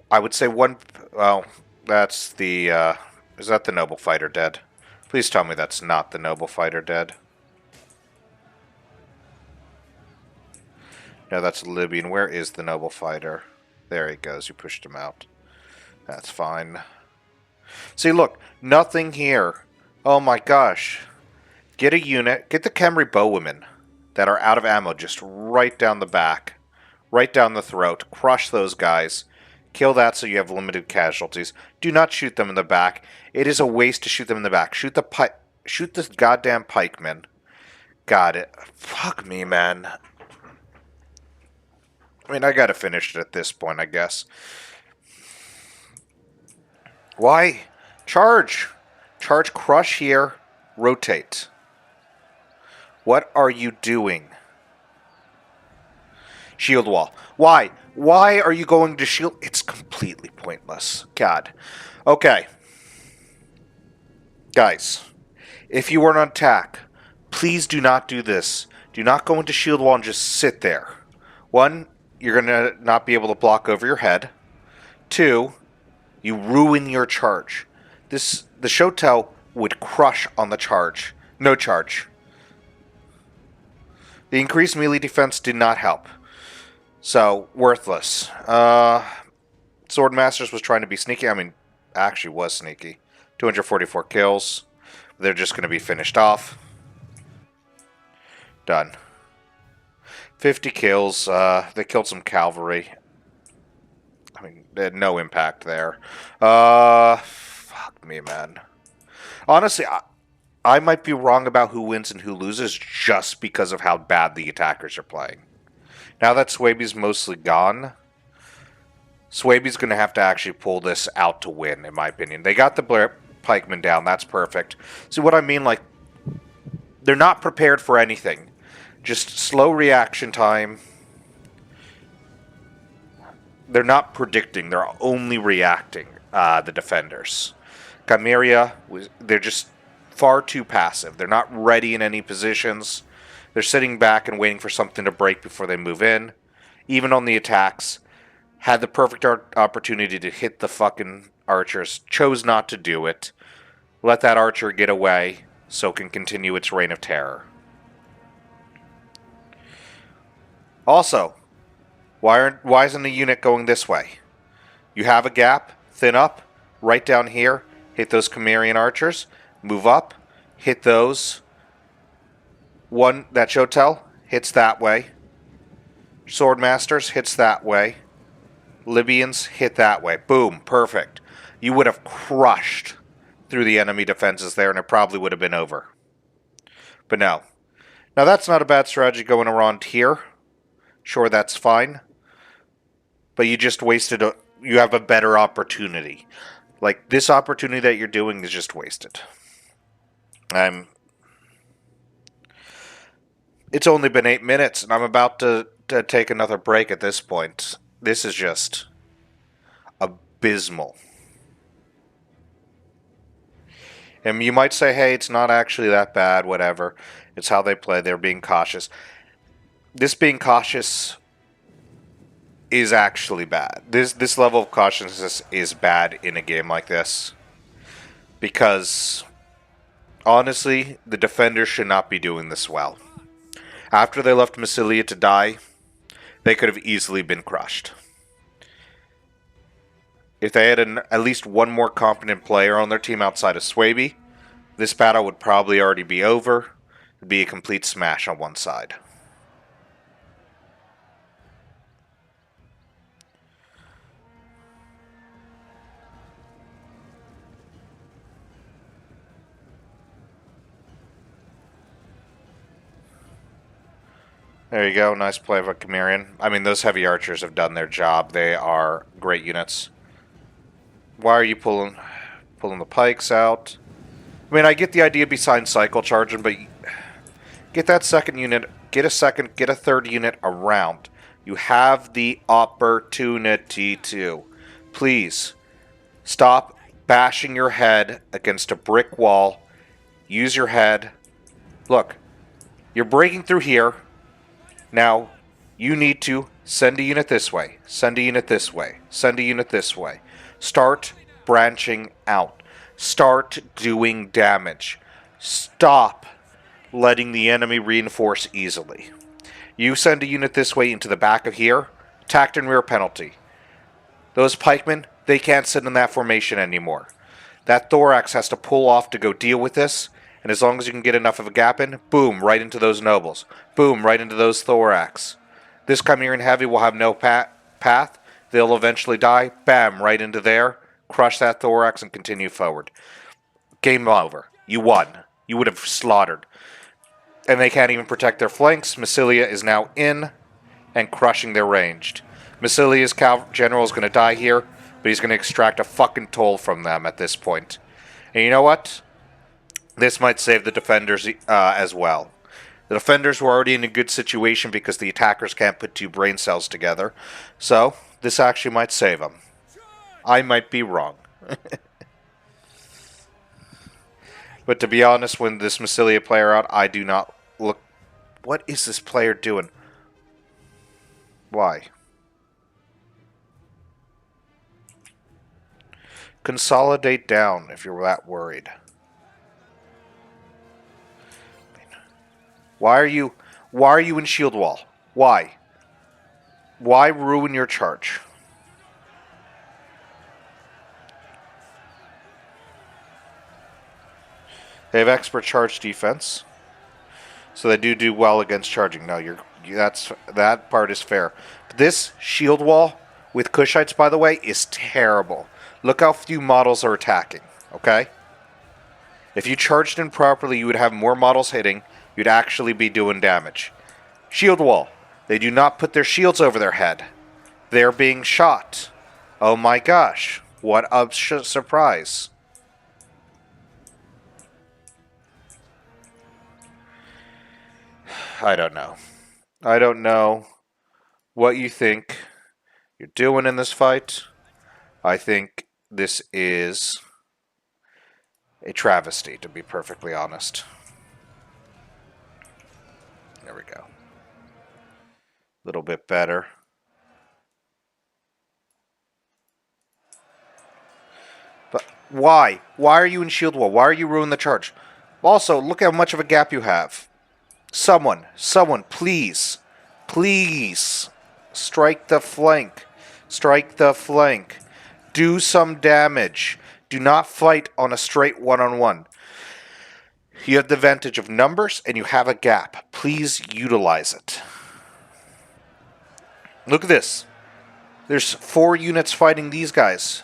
I would say one... Well, that's the... is that the noble fighter dead? Please tell me that's not the noble fighter dead. No, that's Libyan. Where is the noble fighter? There he goes. You pushed him out. That's fine. See, look. Nothing here. Oh my gosh. Get a unit. Get the Khemri bowwomen that are out of ammo just right down the back. Right down the throat. Crush those guys. Kill that so you have limited casualties. Do not shoot them in the back. It is a waste to shoot them in the back. Shoot the goddamn pikemen. Got it. Fuck me, man. I mean, I gotta finish it at this point, I guess. Why? Charge! Charge, crush here. Rotate. What are you doing? Shield wall. Why? Why are you going to shield? It's completely pointless. God. Okay. Guys, if you are on attack, please do not do this. Do not go into shield wall and just sit there. One, you're going to not be able to block over your head. Two, you ruin your charge. The Shotel would crush on the charge. No charge. The increased melee defense did not help. So, worthless. Swordmasters was trying to be sneaky. I mean, actually was sneaky. 244 kills. They're just going to be finished off. Done. 50 kills. They killed some cavalry. I mean, they had no impact there. Fuck me, man. Honestly, I might be wrong about who wins and who loses just because of how bad the attackers are playing. Now that Swaby's mostly gone, Swaby's going to have to actually pull this out to win, in my opinion. They got the pikemen down. That's perfect. See what I mean? Like, they're not prepared for anything. Just slow reaction time. They're not predicting. They're only reacting, the defenders. Chimera, they're just far too passive. They're not ready in any positions. They're sitting back and waiting for something to break before they move in. Even on the attacks, had the perfect opportunity to hit the fucking archers. Chose not to do it. Let that archer get away so it can continue its reign of terror. Also, why isn't the unit going this way? You have a gap, thin up, right down here, hit those Chimerian archers, move up, hit those. That Shotel hits that way. Swordmasters hits that way. Libyans hit that way. Boom, perfect. You would have crushed through the enemy defenses there, and it probably would have been over. But no. Now that's not a bad strategy going around here. Sure, that's fine. But you just wasted you have a better opportunity. Like, this opportunity that you're doing is just wasted. It's only been 8 minutes, and I'm about to take another break at this point. This is just abysmal. And you might say, hey, it's not actually that bad, whatever. It's how they play. They're being cautious. This being cautious is actually bad. This level of cautiousness is bad in a game like this. Because, honestly, the defenders should not be doing this well. After they left Massilia to die, they could have easily been crushed. If they had at least one more competent player on their team outside of Swaby, this battle would probably already be over. It'd be a complete smash on one side. There you go, nice play of a Chimerian. I mean, those heavy archers have done their job. They are great units. Why are you pulling the pikes out? I mean, I get the idea behind cycle charging, but get that second unit, get a third unit around. You have the opportunity to. Please, stop bashing your head against a brick wall. Use your head. Look, you're breaking through here. Now, you need to send a unit this way, send a unit this way, send a unit this way. Start branching out. Start doing damage. Stop letting the enemy reinforce easily. You send a unit this way into the back of here, attacked and rear penalty. Those pikemen, they can't sit in that formation anymore. That thorax has to pull off to go deal with this. And as long as you can get enough of a gap in, boom, right into those nobles. Boom, right into those thorax. This Chimerian heavy will have no path. They'll eventually die. Bam, right into there. Crush that thorax and continue forward. Game over. You won. You would have slaughtered. And they can't even protect their flanks. Massilia is now in and crushing their ranged. Massilia's general is going to die here, but he's going to extract a fucking toll from them at this point. And you know what? This might save the defenders as well. The defenders were already in a good situation because the attackers can't put two brain cells together. So, this actually might save them. I might be wrong. But to be honest, when this Massilia player out, I do not look... What is this player doing? Why? Consolidate down if you're that worried. Why are you in shield wall? Why? Why ruin your charge? They have expert charge defense, so they do well against charging. No, that part is fair. But this shield wall with Kushites, by the way, is terrible. Look how few models are attacking. Okay, if you charged in properly, you would have more models hitting. You'd actually be doing damage. Shield wall. They do not put their shields over their head. They're being shot. Oh my gosh! What a surprise! I don't know. I don't know what you think you're doing in this fight. I think this is a travesty, to be perfectly honest. There we go. A little bit better. But why? Why are you in shield wall? Why are you ruining the charge? Also, look how much of a gap you have. Someone, please, strike the flank. Strike the flank. Do some damage. Do not fight on a straight one-on-one. You have the advantage of numbers, and you have a gap. Please utilize it. Look at this. There's 4 units fighting these guys.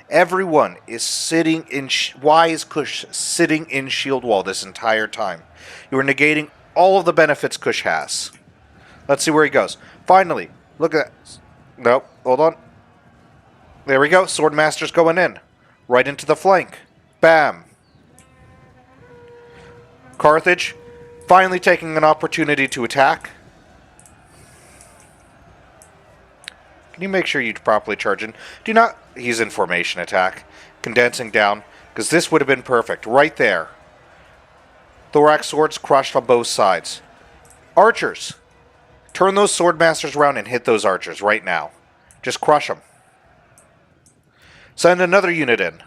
Everyone is sitting in... Why is Kush sitting in shield wall this entire time? You are negating all of the benefits Kush has. Let's see where he goes. Finally, look at that. Nope, hold on. There we go. Swordmaster's going in. Right into the flank. Bam. Carthage finally taking an opportunity to attack. Can you make sure you properly charge in? Do not... He's in formation attack. Condensing down. Because this would have been perfect. Right there. Thorax swords crushed on both sides. Archers. Turn those swordmasters around and hit those archers right now. Just crush them. Send another unit in.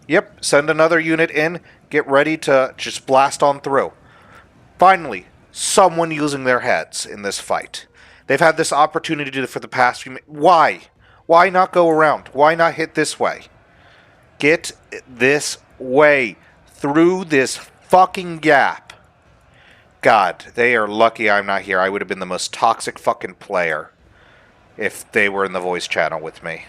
Yep, send another unit in. Get ready to just blast on through. Finally, someone using their heads in this fight. They've had this opportunity for the past few minutes. Why? Why not go around? Why not hit this way? Get this way. Through this fucking gap. God, they are lucky I'm not here. I would have been the most toxic fucking player if they were in the voice channel with me.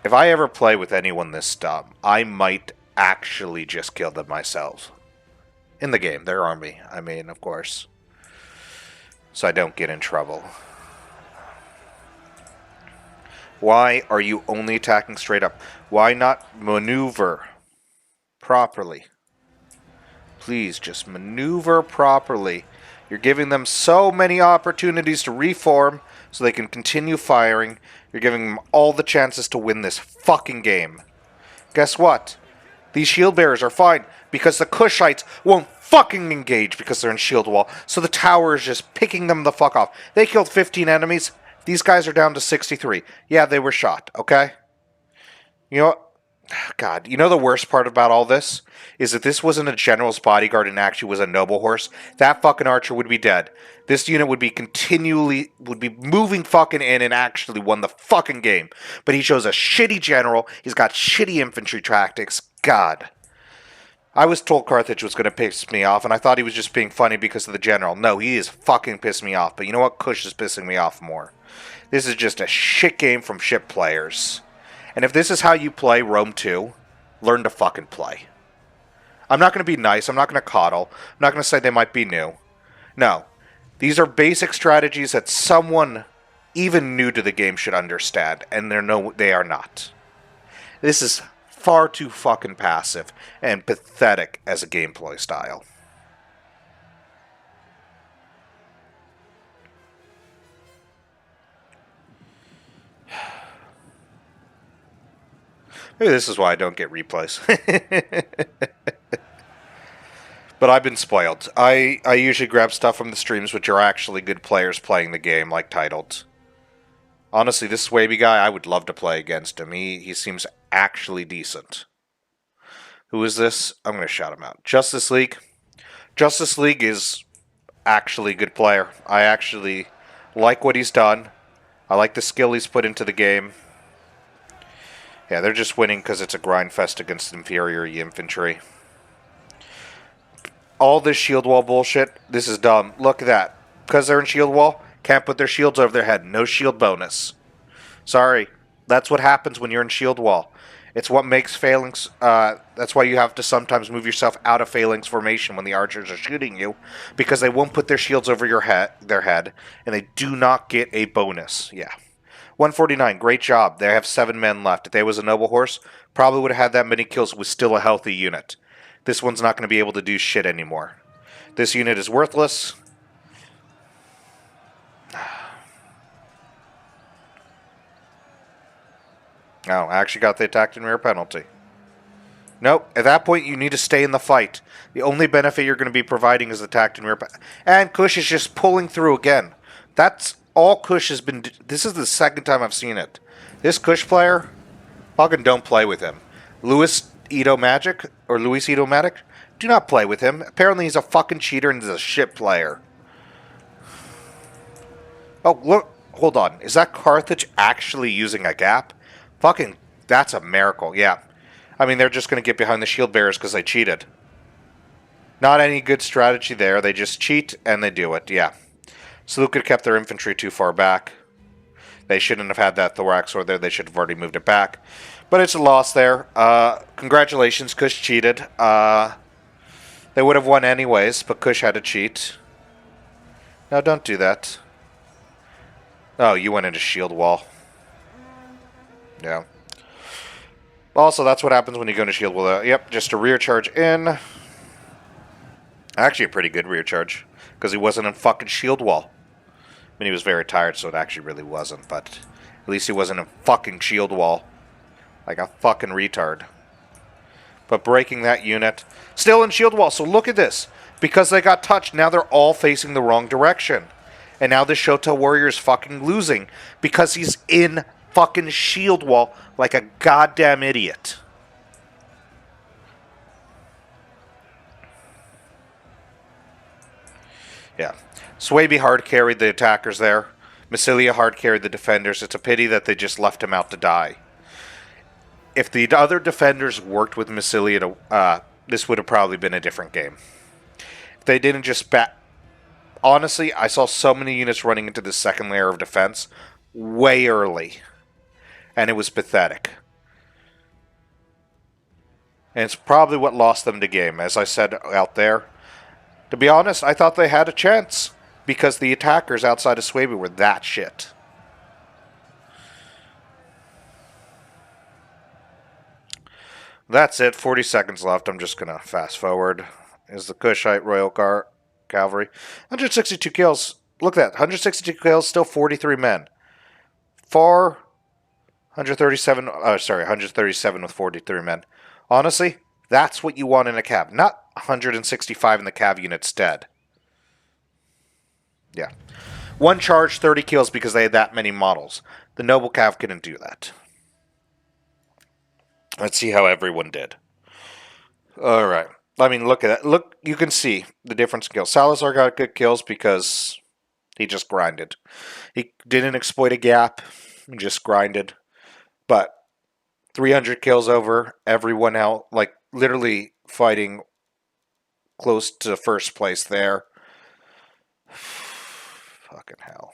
If I ever play with anyone this dumb, I might actually just kill them myself. In the game, their army, I mean, of course. So I don't get in trouble. Why are you only attacking straight up? Why not maneuver properly? Please, just maneuver properly. You're giving them so many opportunities to reform so they can continue firing. You're giving them all the chances to win this fucking game. Guess what? These shield bearers are fine because the Kushites won't fucking engage because they're in shield wall. So the tower is just picking them the fuck off. They killed 15 enemies. These guys are down to 63. Yeah, they were shot, okay? You know what? God, you know the worst part about all this? Is that this wasn't a general's bodyguard and actually was a noble horse. That fucking archer would be dead. This unit would be moving fucking in and actually won the fucking game. But he chose a shitty general. He's got shitty infantry tactics. God. I was told Carthage was going to piss me off, and I thought he was just being funny because of the general. No, he is fucking pissing me off. But you know what? Kush is pissing me off more. This is just a shit game from shit players. And if this is how you play Rome 2, learn to fucking play. I'm not going to be nice. I'm not going to coddle. I'm not going to say they might be new. No. These are basic strategies that someone even new to the game should understand, and they are not. This is far too fucking passive and pathetic as a gameplay style. Maybe this is why I don't get replays. But I've been spoiled. I usually grab stuff from the streams which are actually good players playing the game, like Titled. Honestly, this Swaby guy, I would love to play against him. He seems actually decent. Who is this? I'm going to shout him out. Justice League. Justice League is actually a good player. I actually like what he's done. I like the skill he's put into the game. Yeah, they're just winning because it's a grind fest against inferior infantry. All this shield wall bullshit, this is dumb. Look at that. Because they're in shield wall, can't put their shields over their head. No shield bonus. Sorry. That's what happens when you're in shield wall. It's what makes phalanx... that's why you have to sometimes move yourself out of phalanx formation when the archers are shooting you, because they won't put their shields over their head, and they do not get a bonus. Yeah. 149, great job. They have 7 men left. If they was a noble horse, probably would have had that many kills with still a healthy unit. This one's not going to be able to do shit anymore. This unit is worthless. Oh, I actually got the attacked in rear penalty. Nope, at that point you need to stay in the fight. The only benefit you're going to be providing is attacked in rear penalty. And Kush is just pulling through again. That's all Kush has been... This is the second time I've seen it. This Kush player, fucking don't play with him. Luis Ito Magic, or Luis Ito Magic, do not play with him. Apparently he's a fucking cheater and he's a shit player. Oh, look, hold on. Is that Carthage actually using a gap? Fucking, that's a miracle, yeah. I mean, they're just going to get behind the shield bearers because they cheated. Not any good strategy there. They just cheat and they do it, yeah. Seleucid kept their infantry too far back. They shouldn't have had that thorax sword there. They should have already moved it back. But it's a loss there. Congratulations, Kush cheated. They would have won anyways, but Kush had to cheat. No, don't do that. Oh, you went into shield wall. Yeah. Also, that's what happens when you go into shield wall. Yep, just a rear charge in. Actually, a pretty good rear charge, because he wasn't in fucking shield wall. I mean, he was very tired, so it actually really wasn't, but at least he wasn't in fucking shield wall. Like a fucking retard. But breaking that unit. Still in shield wall, so look at this. Because they got touched, now they're all facing the wrong direction. And now the Shoto warrior is fucking losing, because he's in fucking shield wall like a goddamn idiot. Yeah. Swaby hard carried the attackers there. Massilia hard carried the defenders. It's a pity that they just left him out to die. If the other defenders worked with Massilia, this would have probably been a different game. If they didn't just honestly, I saw so many units running into the second layer of defense way early. And it was pathetic. And it's probably what lost them the game. As I said out there, to be honest, I thought they had a chance. Because the attackers outside of Swaby were that shit. That's it. 40 seconds left. I'm just going to fast forward. Is the Kushite Royal Cavalry. 162 kills. Look at that. 162 kills, still 43 men. 137 with 43 men. Honestly, that's what you want in a cav. Not 165 in the cav unit's dead. Yeah. One charge, 30 kills because they had that many models. The Noble Cav couldn't do that. Let's see how everyone did. Alright. I mean, look at that. Look, you can see the difference in kills. Salazar got good kills because he just grinded. He didn't exploit a gap. He just grinded. But 300 kills over everyone else. Like, literally fighting close to first place there. Fucking hell.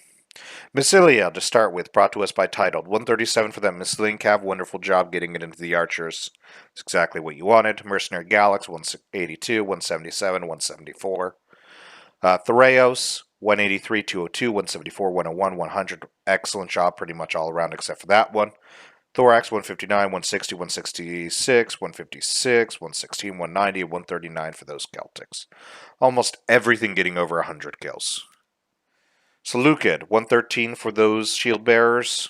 Massilia, to start with, brought to us by Titled. 137 for them. Massilian Cav, wonderful job getting it into the archers. It's exactly what you wanted. Mercenary Galax, 182, 177, 174. Thoreos, 183, 202, 174, 101, 100. Excellent job pretty much all around except for that one. Thorax, 159, 160, 166, 156, 116, 190, 139 for those Celtics. Almost everything getting over 100 kills. Seleucid, 113 for those shield bearers.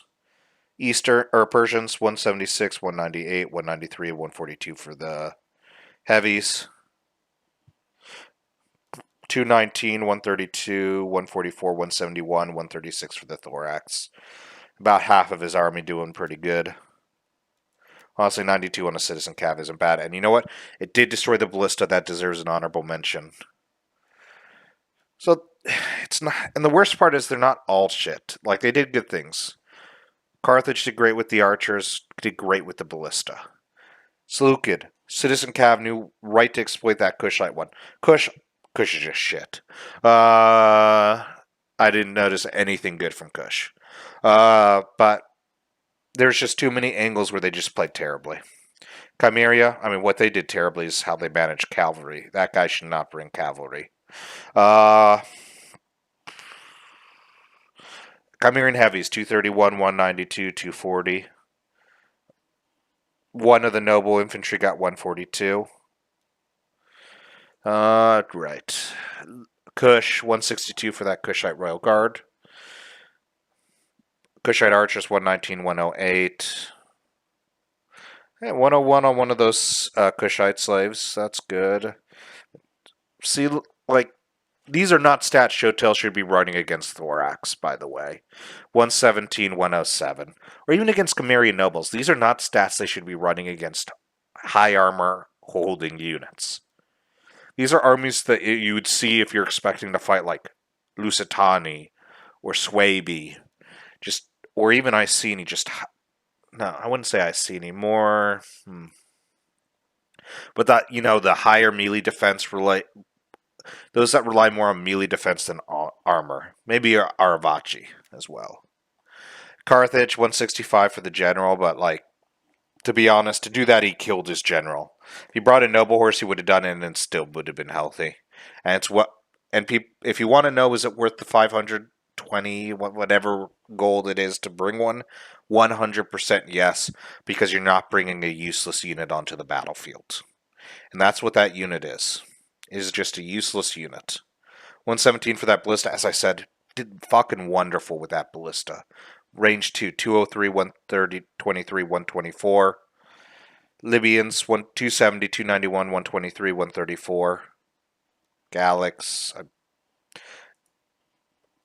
Eastern or Persians 176, 198, 193, 142 for the heavies. 219, 132, 144, 171, 136 for the thorax. About half of his army doing pretty good. Honestly, 92 on a citizen cav isn't bad. And you know what? It did destroy the ballista. That deserves an honorable mention. So, it's not. And the worst part is they're not all shit. Like, they did good things. Carthage did great with the archers, did great with the ballista. Seleucid, citizen cav knew right to exploit that Kushite one. Kush is just shit. I didn't notice anything good from Kush. But there's just too many angles where they just played terribly. Chimeria, I mean, what they did terribly is how they managed cavalry. That guy should not bring cavalry. Chimerian heavies, 231, 192, 240. One of the noble infantry got 142. Right. Kush, 162 for that Kushite Royal Guard. Kushite Archers, 119, 108. Hey, 101 on one of those Kushite slaves. That's good. See, like, these are not stats Shotel should be running against Thorax, by the way. 117, 107. Or even against Chimerian Nobles. These are not stats they should be running against high armor holding units. These are armies that you would see if you're expecting to fight like Lusitani or Swaby. Or even Iceni. No, I wouldn't say Iceni. More... But that, the higher melee defense those that rely more on melee defense than armor. Maybe Aravachi as well. Carthage, 165 for the general, but, to be honest, to do that, he killed his general. If he brought a noble horse, he would have done it and still would have been healthy. And if you want to know, is it worth the 520, whatever gold it is to bring one? 100% yes, because you're not bringing a useless unit onto the battlefield. And that's what that unit is. It is just a useless unit. 117 for that ballista, as I said, did fucking wonderful with that ballista. Range 2, 203, 130, 23, 124. Libyans, 270, 291, 123, 134. Gallics.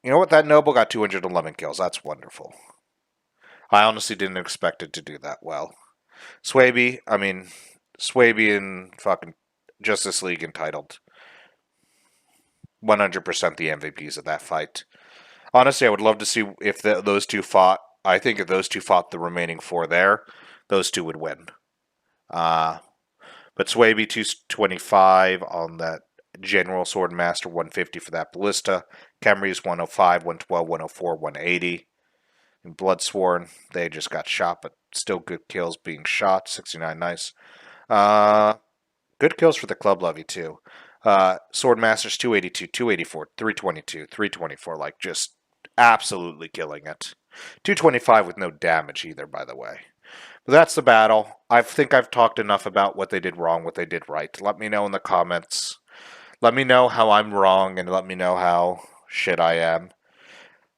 You know what? That noble got 211 kills. That's wonderful. I honestly didn't expect it to do that well. Swaby and fucking Justice League entitled. 100% the MVPs of that fight. Honestly, I would love to see if those two fought. I think if those two fought the remaining four there, those two would win. But Swaby 225 on that General Swordmaster, 150 for that Ballista. Khemri's 105, 112, 104, 180. And Bloodsworn, they just got shot, but still good kills being shot. 69, nice. Good kills for the Club Levy, too. Swordmasters, 282, 284, 322, 324, just absolutely killing it. 225 with no damage either, by the way. But that's the battle. I think I've talked enough about what they did wrong, what they did right. Let me know in the comments. Let me know how I'm wrong, and let me know how shit I am.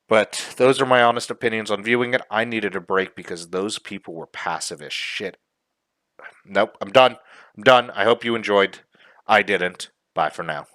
But those are my honest opinions on viewing it. I needed a break because those people were passive as shit. Nope, I'm done. I hope you enjoyed. I didn't. Bye for now.